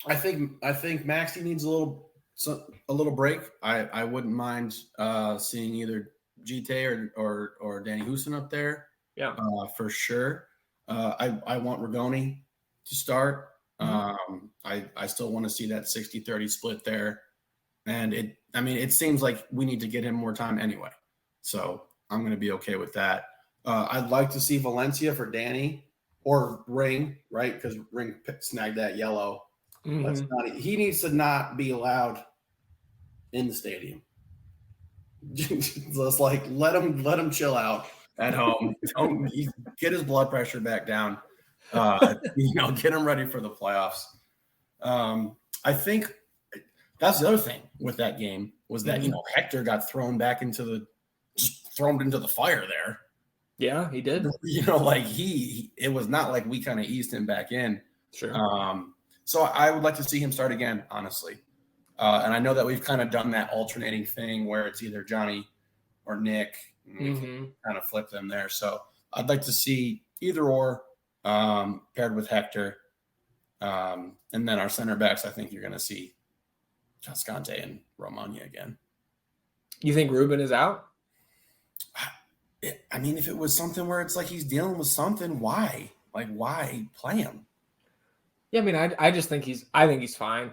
I think Maxey needs a little break. I wouldn't mind seeing either GT or Danny Houston up there. Yeah. For sure. I want Rigoni to start. Mm-hmm. I still want to see that 60-30 split there. And it seems like we need to get him more time anyway. So I'm going to be okay with that. I'd like to see Valencia for Danny or Ring, right? Because Ring snagged that yellow. Mm-hmm. He needs to not be allowed in the stadium. Just like let him chill out at home. Don't get his blood pressure back down. Get him ready for the playoffs. I think that's the other thing with that game was that Hector got thrown into the fire there. Yeah, he did. It was not like we kind of eased him back in. Sure. So I would like to see him start again, honestly. And I know that we've kind of done that alternating thing where it's either Johnny or Nick. And we can kind of flip them there. So I'd like to see either or paired with Hector. And then our center backs, I think you're going to see Cascante and Romagna again. You think Ruben is out? If it was something where it's like he's dealing with something, why? Why play him? Yeah, I just think I think he's fine.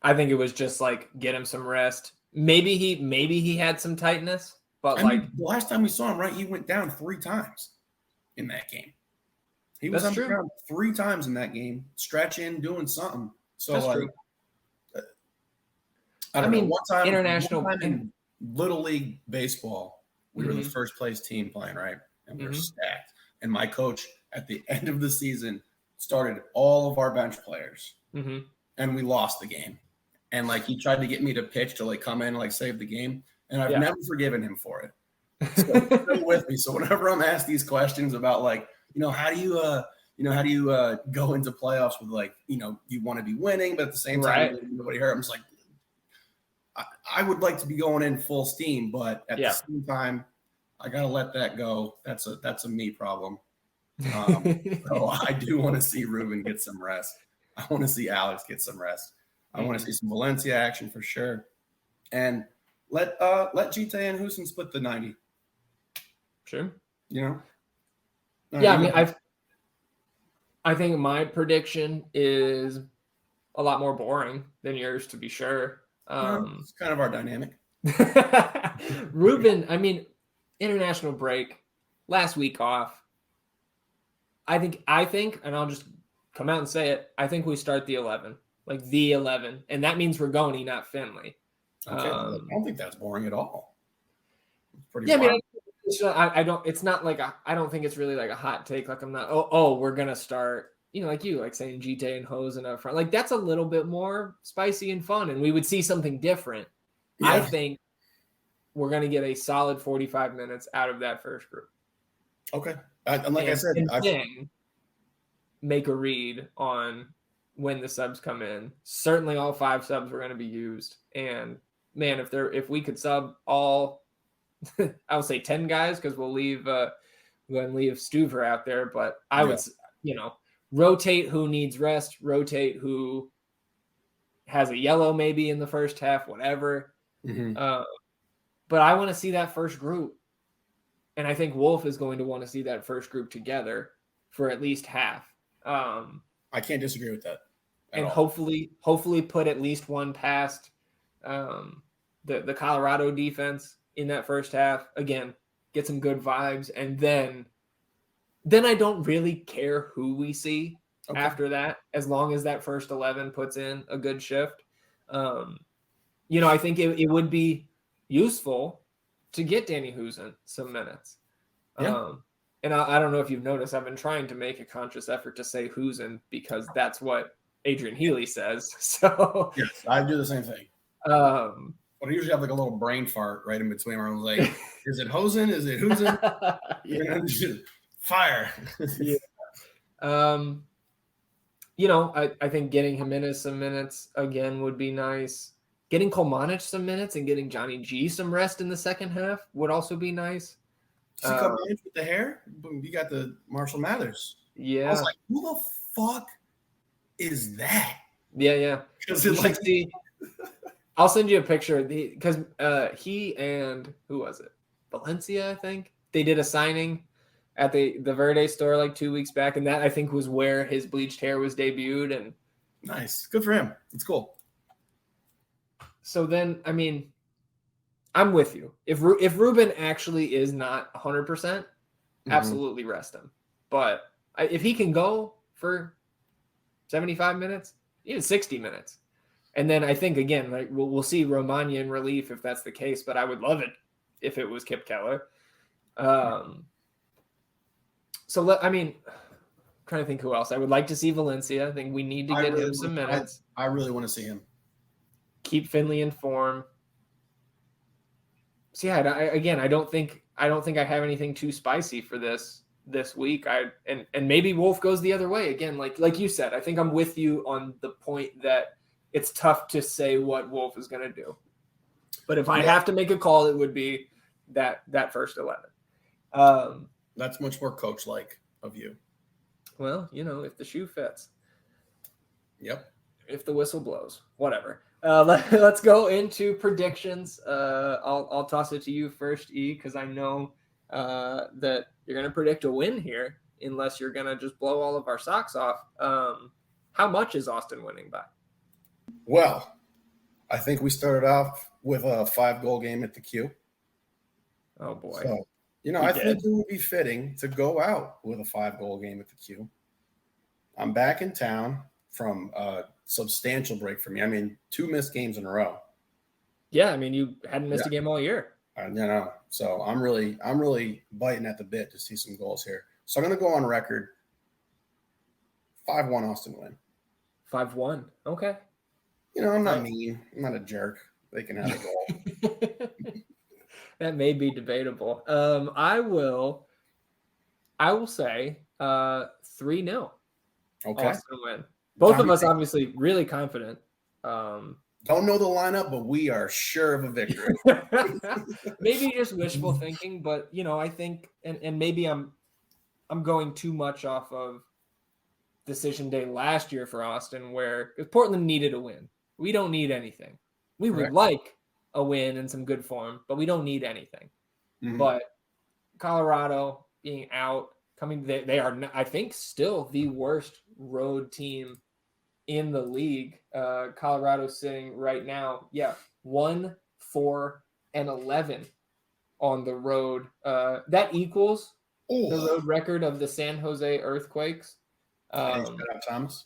I think it was just get him some rest. Maybe he had some tightness, but the last time we saw him, right, he went down 3 times in that game. He was on the ground 3 times in that game, stretching, doing something. So that's true. I don't know. One time in Little League baseball, we were the first place team playing, right? And we were stacked. And my coach at the end of the season started all of our bench players. And we lost the game. And he tried to get me to pitch to come in and save the game. And I've never forgiven him for it. So he's still with me. So whenever I'm asked these questions about how do you go into playoffs with you want to be winning, but at the same time nobody hurt. I'm just I would like to be going in full steam, but at the same time, I gotta let that go. That's a me problem. So I do want to see Ruben get some rest. I want to see Alex get some rest. I want to see some Valencia action for sure. And let GT and Houston split the 90. Sure. Yeah, I think my prediction is a lot more boring than yours, to be sure. It's kind of our dynamic. Ruben, international break, last week off. I think, and I'll just come out and say it, I think we start the 11, the 11, and that means Rigoni, not Finley. Okay, I don't think that's boring at all. It's pretty I don't. It's not I don't think it's really a hot take. I'm not. We're gonna start. Saying GT and Hosen up front. That's a little bit more spicy and fun, and we would see something different. Yeah. I think we're gonna get a solid 45 minutes out of that first group. Okay, I said, make a read on when the subs come in. Certainly, all 5 subs were going to be used, and man, if we could sub all. I would say 10 guys because we'll leave Stuver out there, but I would rotate who needs rest, rotate who has a yellow maybe in the first half, whatever. But I want to see that first group, and I think Wolf is going to want to see that first group together for at least half. I can't disagree with that. and hopefully put at least one past the Colorado defense in that first half. Again, get some good vibes, and then I don't really care who we see after that, as long as that first 11 puts in a good shift. I think it would be useful to get Danny Husen some minutes. Yeah. And I don't know if you've noticed, I've been trying to make a conscious effort to say Husen because that's what Adrian Healy says. So yes, I do the same thing. But I usually have like a little brain fart right in between where I was like, is it Hosen? Is it Husen? Fire. Yeah. I think getting Jimenez some minutes again would be nice. Getting Kolmanic some minutes and getting Johnny G some rest in the second half would also be nice. See Kolmanic with the hair? Boom, you got the Marshall Mathers. Yeah. I was like, who the fuck is that? Yeah. I'll send you a picture because he and who was it? Valencia, I think. They did a signing at the Verde store like 2 weeks back, and that I think was where his bleached hair was debuted. And nice, good for him. It's cool. So then, I mean, I'm with you. If Ruben actually is not 100%, absolutely rest him. But if he can go for 75 minutes, even 60 minutes, and then I think again, like we'll see Romagna in relief if that's the case. But I would love it if it was Kip Keller. So I'm trying to think who else. I would like to see Valencia. I think we need to get him some minutes. I really want to see him. Keep Finley in form. So yeah, I don't think I have anything too spicy for this week. And maybe Wolf goes the other way again. Like you said, I think I'm with you on the point that it's tough to say what Wolf is going to do. But if I have to make a call, it would be that first 11. That's much more coach-like of you. Well, if the shoe fits. Yep. If the whistle blows, whatever. Let's go into predictions. I'll toss it to you first, E, because I know that you're going to predict a win here, unless you're going to just blow all of our socks off. How much is Austin winning by? Well, I think we started off with a 5-goal game at the Q. Oh boy. So, I think it would be fitting to go out with a 5-goal game at the Q. I'm back in town from a substantial break for me. 2 missed games in a row. Yeah, you hadn't missed a game all year. So I'm really biting at the bit to see some goals here. So I'm going to go on record. 5-1 Austin win. 5-1. Okay. I'm not mean. I'm not a jerk. They can have a goal. That may be debatable. I will say 3-0. Okay. Austin win. Both of us obviously really confident. Don't know the lineup, but we are sure of a victory. Maybe just wishful thinking, but I think, and maybe I'm going too much off of decision day last year for Austin, where Portland needed a win. We don't need anything. We would like a win and some good form, but we don't need anything. Mm-hmm. But Colorado being out, they are, I think, still the worst road team in the league. Colorado sitting right now, 1-4-11 on the road. That equals the road record of the San Jose Earthquakes. Shout out Thomas.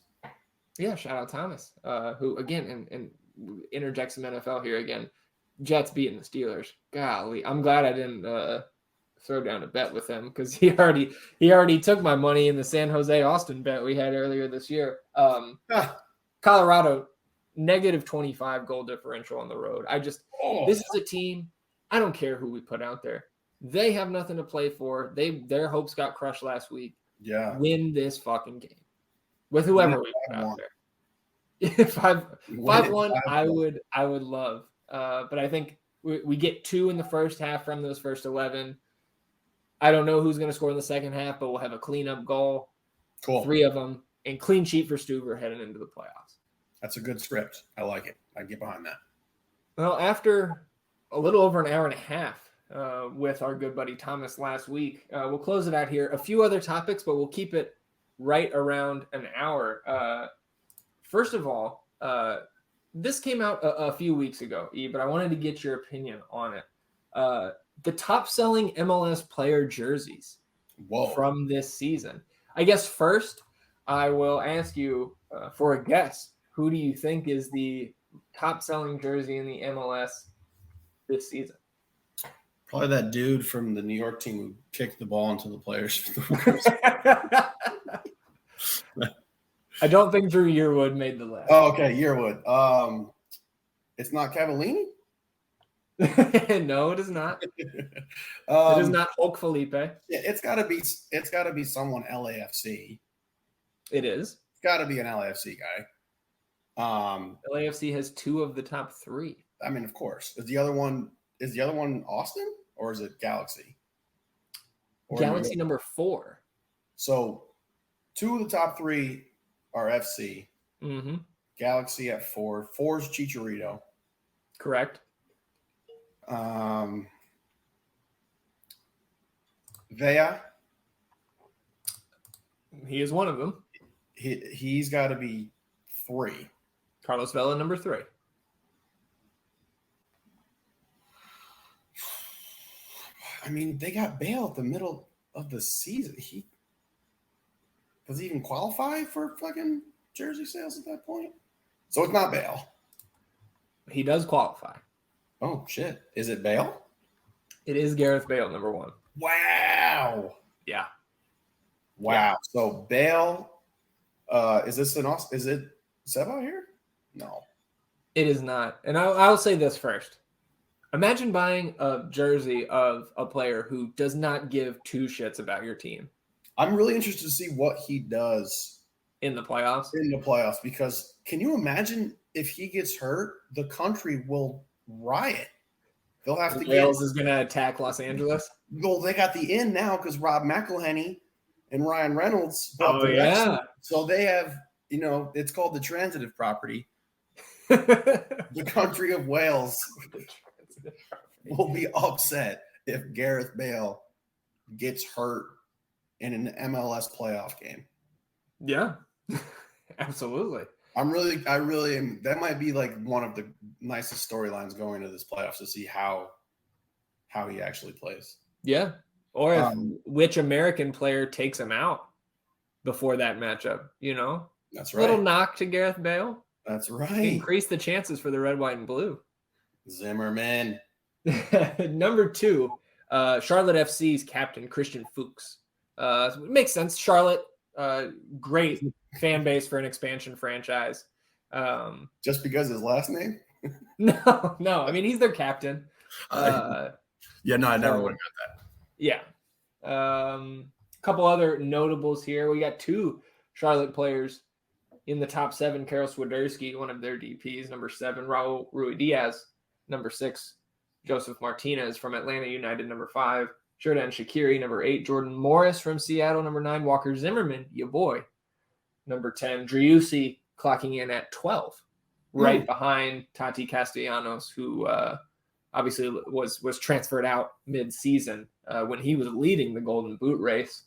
Yeah, shout out Thomas, who again and interject some NFL here again. Jets beating the Steelers. Golly, I'm glad I didn't throw down a bet with him because he already took my money in the San Jose Austin bet we had earlier this year. Colorado -25 goal differential on the road. This is a team. I don't care who we put out there. They have nothing to play for. Their hopes got crushed last week. Yeah, win this fucking game with whoever we put out there. 5-1. I would love. But I think we get 2 in the first half from those first 11. I don't know who's going to score in the second half, but we'll have a cleanup goal. Cool. 3 of them. And clean sheet for Stuver heading into the playoffs. That's a good script. I like it. I get behind that. Well, after a little over an hour and a half with our good buddy Thomas last week, we'll close it out here. A few other topics, but we'll keep it right around an hour. first of all, this came out a few weeks ago, E, but I wanted to get your opinion on it. The top-selling MLS player jerseys from this season. I guess first, I will ask you for a guess. Who do you think is the top-selling jersey in the MLS this season? Probably that dude from the New York team who kicked the ball into the players. I don't think Drew Yearwood made the list. Oh, okay, Yearwood. It's not Cavallini? No, it is not. It is not Hulk Felipe. Yeah, it's gotta be someone LAFC. It is. It's gotta be an LAFC guy. LAFC has 2 of the top 3. I mean, of course. Is the other one Austin or is it Galaxy? Or Galaxy number 4. So 2 of the top 3 are FC. Mm-hmm. Galaxy at 4. 4 is Chicharito. Correct. Vea. He is one of them. He's got to be 3. Carlos Vela, number 3. I mean, they got Bale at the middle of the season. Does he even qualify for fucking jersey sales at that point? So it's not Bale. He does qualify. Oh, shit. Is it Bale? It is Gareth Bale, number 1. Wow. Yeah. Wow. Yeah. So Bale, is it Seba here? No. It is not. And I'll say this first. Imagine buying a jersey of a player who does not give 2 shits about your team. I'm really interested to see what he does in the playoffs. Because can you imagine if he gets hurt, the country will riot. They'll have to Wales is going to attack Los Angeles. Well, they got the in now because Rob McElhenney and Ryan Reynolds. Oh, yeah. So they have, it's called the transitive property. The country of Wales will be upset if Gareth Bale gets hurt in an MLS playoff game. Yeah, absolutely. I really am. That might be like one of the nicest storylines going into this playoffs to see how he actually plays. Yeah. Or if which American player takes him out before that matchup, That's right. Little knock to Gareth Bale. That's right. Increase the chances for the red, white, and blue. Zimmerman. Number 2, Charlotte FC's captain, Christian Fuchs. It makes sense. Charlotte, great fan base for an expansion franchise. Just because his last name? No. I mean, he's their captain. I never would have got that. Yeah. Couple other notables here. We got 2 Charlotte players in the top 7. Karol Swiderski, one of their DPs, number 7. Raul Ruidiaz, number 6. Joseph Martinez from Atlanta United, number 5. Xherdan Shaqiri, number 8. Jordan Morris from Seattle, number 9. Walker Zimmerman, your boy, number 10. Driussi clocking in at 12, right behind Tati Castellanos, who obviously was transferred out mid-season when he was leading the Golden Boot race.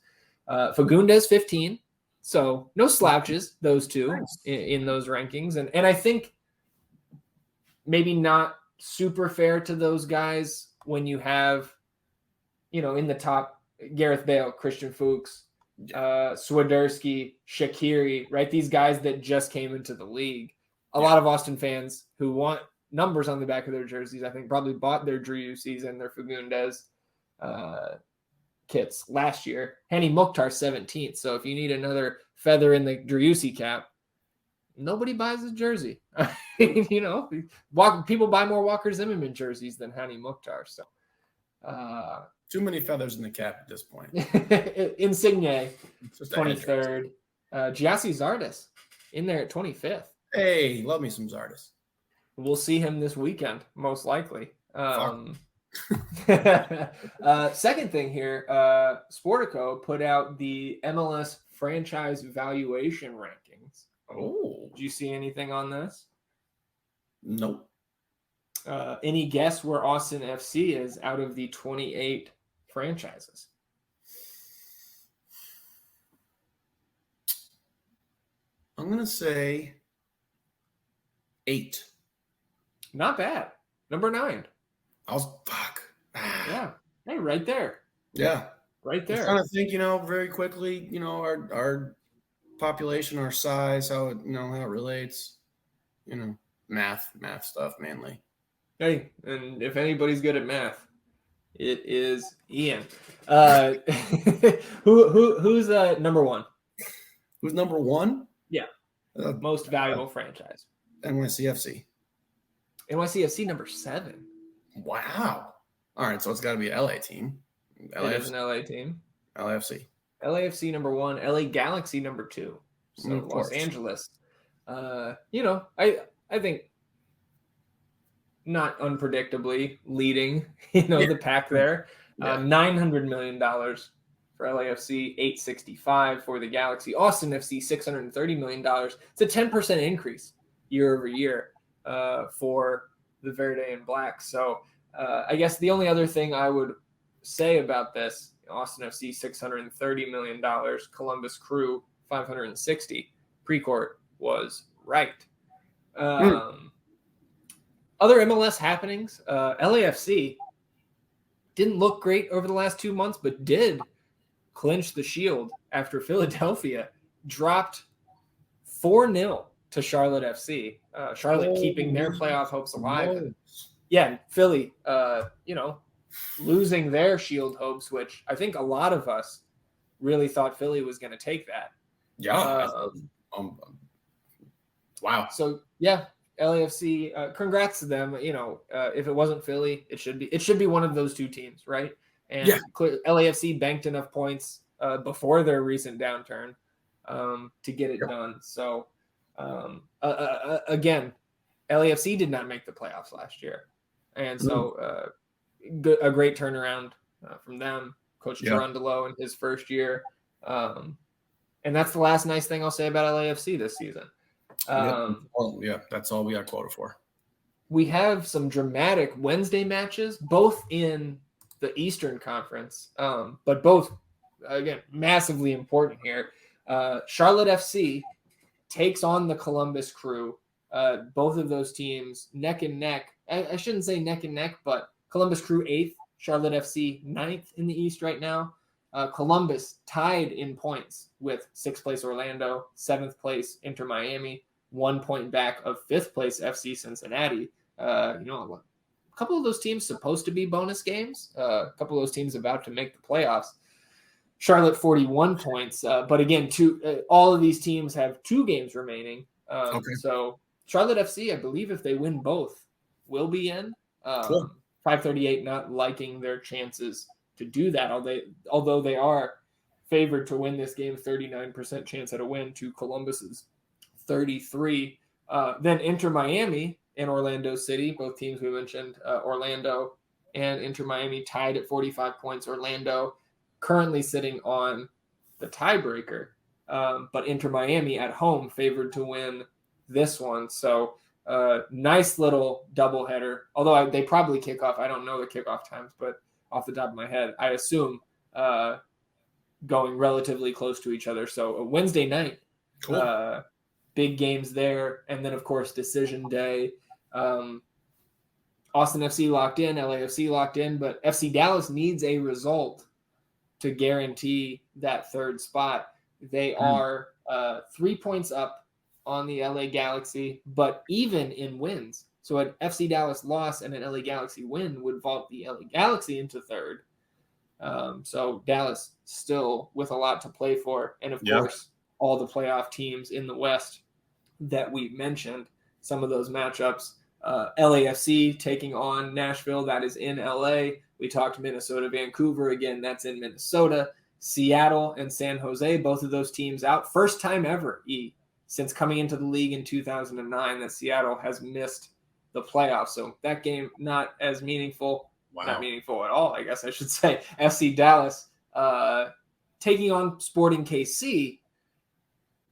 Fagundes, 15. So no slouches, those 2 in those rankings. And I think maybe not super fair to those guys when you have, in the top, Gareth Bale, Christian Fuchs, Swiderski, Shaqiri, right? These guys that just came into the league. A lot of Austin fans who want numbers on the back of their jerseys, I think, probably bought their Driussis and their Fagundes kits last year. Hani Mukhtar, 17th. So if you need another feather in the Driussi cap, nobody buys his jersey. People buy more Walker Zimmerman jerseys than Hani Mukhtar. So too many feathers in the cap at this point. Insigne, 23rd. Giassi Zardes in there at 25th. Hey, love me some Zardes. We'll see him this weekend, most likely. Second thing here, Sportico put out the MLS franchise valuation rankings. Oh. Did you see anything on this? Nope. Any guess where Austin FC is out of the 28 franchises? I'm going to say 8. Not bad. Number 9. I was fuck. Yeah. Hey, right there. Yeah. Right I'm there. trying to think, very quickly, our population, our size, how it, how it relates, math stuff mainly. Hey, and if anybody's good at math, it is Ian. Who's number 1? Who's number 1? Yeah. Most valuable franchise. NYCFC. NYCFC number 7. Wow. All right, so it's got to be an LA team. It is an LA team. LAFC. LAFC number 1. LA Galaxy number 2. So Los Angeles. I think not unpredictably leading, the pack there. $900 million for LAFC, $865 for the Galaxy. Austin FC, $630 million. It's a 10% increase year over year for the Verde and Black. So I guess the only other thing I would say about this, Austin FC, $630 million, Columbus Crew, $560. Precourt was right. Other MLS happenings, LAFC didn't look great over the last 2 months, but did clinch the Shield after Philadelphia dropped 4-0 to Charlotte FC. Charlotte keeping their playoff hopes alive. Yeah, Philly, losing their Shield hopes, which I think a lot of us really thought Philly was going to take that. Yeah. Wow. So, yeah. LAFC, congrats to them. If it wasn't Philly, it should be one of those two teams, right? And LAFC banked enough points before their recent downturn to get it done. So again, LAFC did not make the playoffs last year, and so a great turnaround from them. Coach Gerondolo in his first year, and that's the last nice thing I'll say about LAFC this season. That's all we got quota for. We have some dramatic Wednesday matches, both in the Eastern Conference, but both, again, massively important here. Charlotte FC takes on the Columbus Crew. Both of those teams neck and neck. I shouldn't say neck and neck, but Columbus Crew 8th, Charlotte FC 9th in the East right now. Columbus tied in points with 6th place Orlando, 7th place Inter Miami, 1 point back of 5th place FC Cincinnati. A couple of those teams supposed to be bonus games. A couple of those teams about to make the playoffs. Charlotte 41 points, but again, all of these teams have 2 games remaining. So Charlotte FC, I believe, if they win both, will be in. 538 not liking their chances to do that, although they are favored to win this game, 39% chance at a win to Columbus's 33. Then Inter Miami and Orlando City, both teams we mentioned, Orlando and Inter Miami tied at 45 points. Orlando currently sitting on the tiebreaker, but Inter Miami at home favored to win this one. So nice little doubleheader, although they probably kick off. I don't know the kickoff times, but off the top of my head, I assume going relatively close to each other. So a Wednesday night, big games there. And then, of course, decision day. Austin FC locked in, LAFC locked in, but FC Dallas needs a result to guarantee that third spot. They are 3 points up on the LA Galaxy, but even in wins. So an FC Dallas loss and an LA Galaxy win would vault the LA Galaxy into third. So Dallas still with a lot to play for. And of course, all the playoff teams in the West that we mentioned, some of those matchups, LAFC taking on Nashville, that is in LA. We talked Minnesota, Vancouver, again, that's in Minnesota. Seattle and San Jose, both of those teams out. First time ever, since coming into the league in 2009, that Seattle has missed the playoffs. So that game, not as meaningful. Wow. Not meaningful at all, I guess I should say. FC Dallas taking on Sporting KC.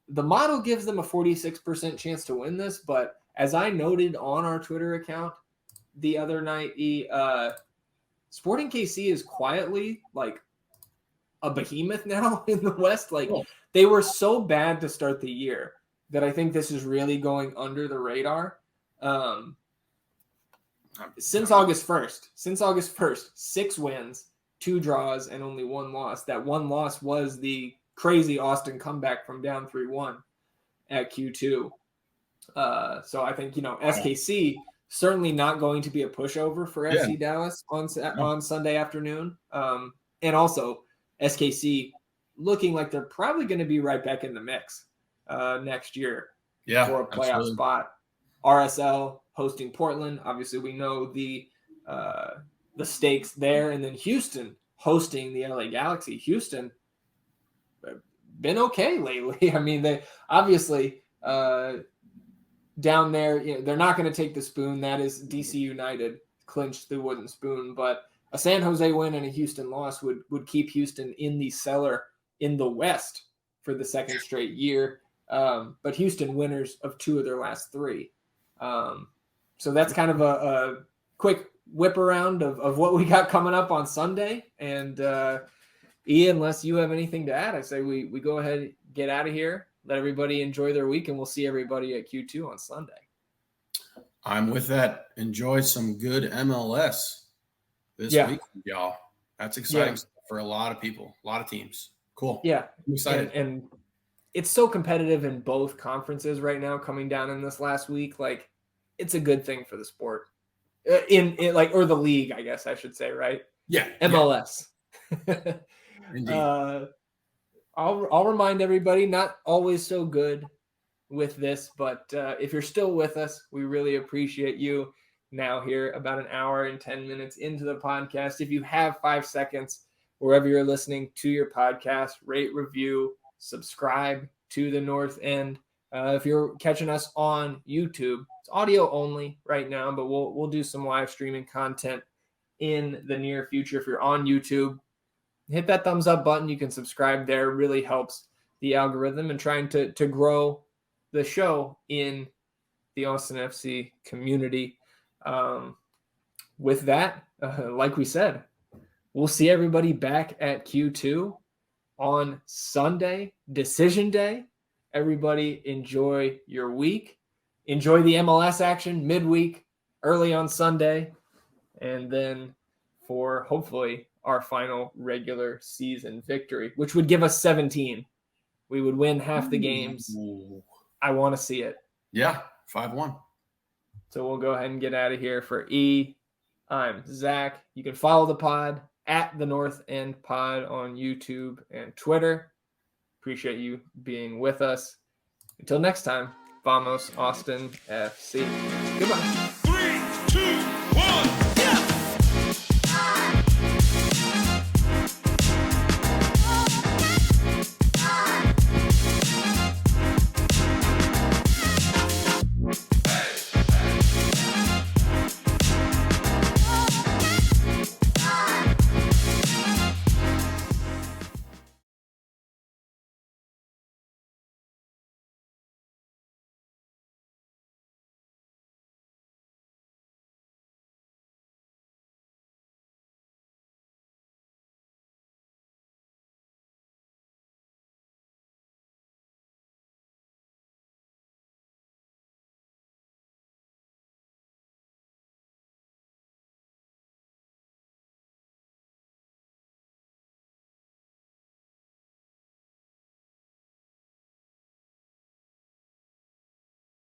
The model gives them a 46% chance to win this, but as I noted on our Twitter account the other night, Sporting KC is quietly like a behemoth now in the West. Like they were so bad to start the year that I think this is really going under the radar. Since August 1st, 6 wins, 2 draws, and only 1 loss. That 1 loss was the crazy Austin comeback from down 3-1 at Q2. So I think, SKC certainly not going to be a pushover for FC Dallas on Sunday afternoon. And also SKC looking like they're probably going to be right back in the mix next year for a playoff spot. RSL hosting Portland. Obviously, we know the stakes there. And then Houston hosting the LA Galaxy. Houston been okay lately. I mean, they obviously down there, they're not going to take the spoon. That is DC United clinched the wooden spoon. But a San Jose win and a Houston loss would keep Houston in the cellar in the West for the second straight year. But Houston winners of 2 of their last 3. So that's kind of a quick whip around of what we got coming up on Sunday. And Ian, unless you have anything to add, I say we go ahead and get out of here. Let everybody enjoy their week, and we'll see everybody at Q2 on Sunday. I'm with that. Enjoy some good MLS this week, y'all. That's exciting for a lot of people, a lot of teams. Cool. Yeah. I'm excited. And it's so competitive in both conferences right now coming down in this last week. Like, it's a good thing for the sport. Or the league, I guess I should say, right? Yeah. MLS. Yeah. Indeed. I'll remind everybody, not always so good with this, but if you're still with us, we really appreciate you. Now here, about an hour and 10 minutes into the podcast. If you have 5 seconds, wherever you're listening to your podcast, rate, review, subscribe to the North End. If you're catching us on YouTube, it's audio only right now, but we'll do some live streaming content in the near future. If you're on YouTube, hit that thumbs up button. You can subscribe there. It really helps the algorithm and trying to grow the show in the Austin FC community. With that, like we said, we'll see everybody back at Q2 on Sunday, Decision Day. Everybody enjoy your week. Enjoy the MLS action midweek, early on Sunday, and then for hopefully our final regular season victory, which would give us 17. We would win half the games. I want to see it. Yeah, 5-1. So we'll go ahead and get out of here. For E, I'm Zach. You can follow the pod at the North End Pod on YouTube and Twitter. Appreciate you being with us. Until next time, Vamos Austin FC. Goodbye.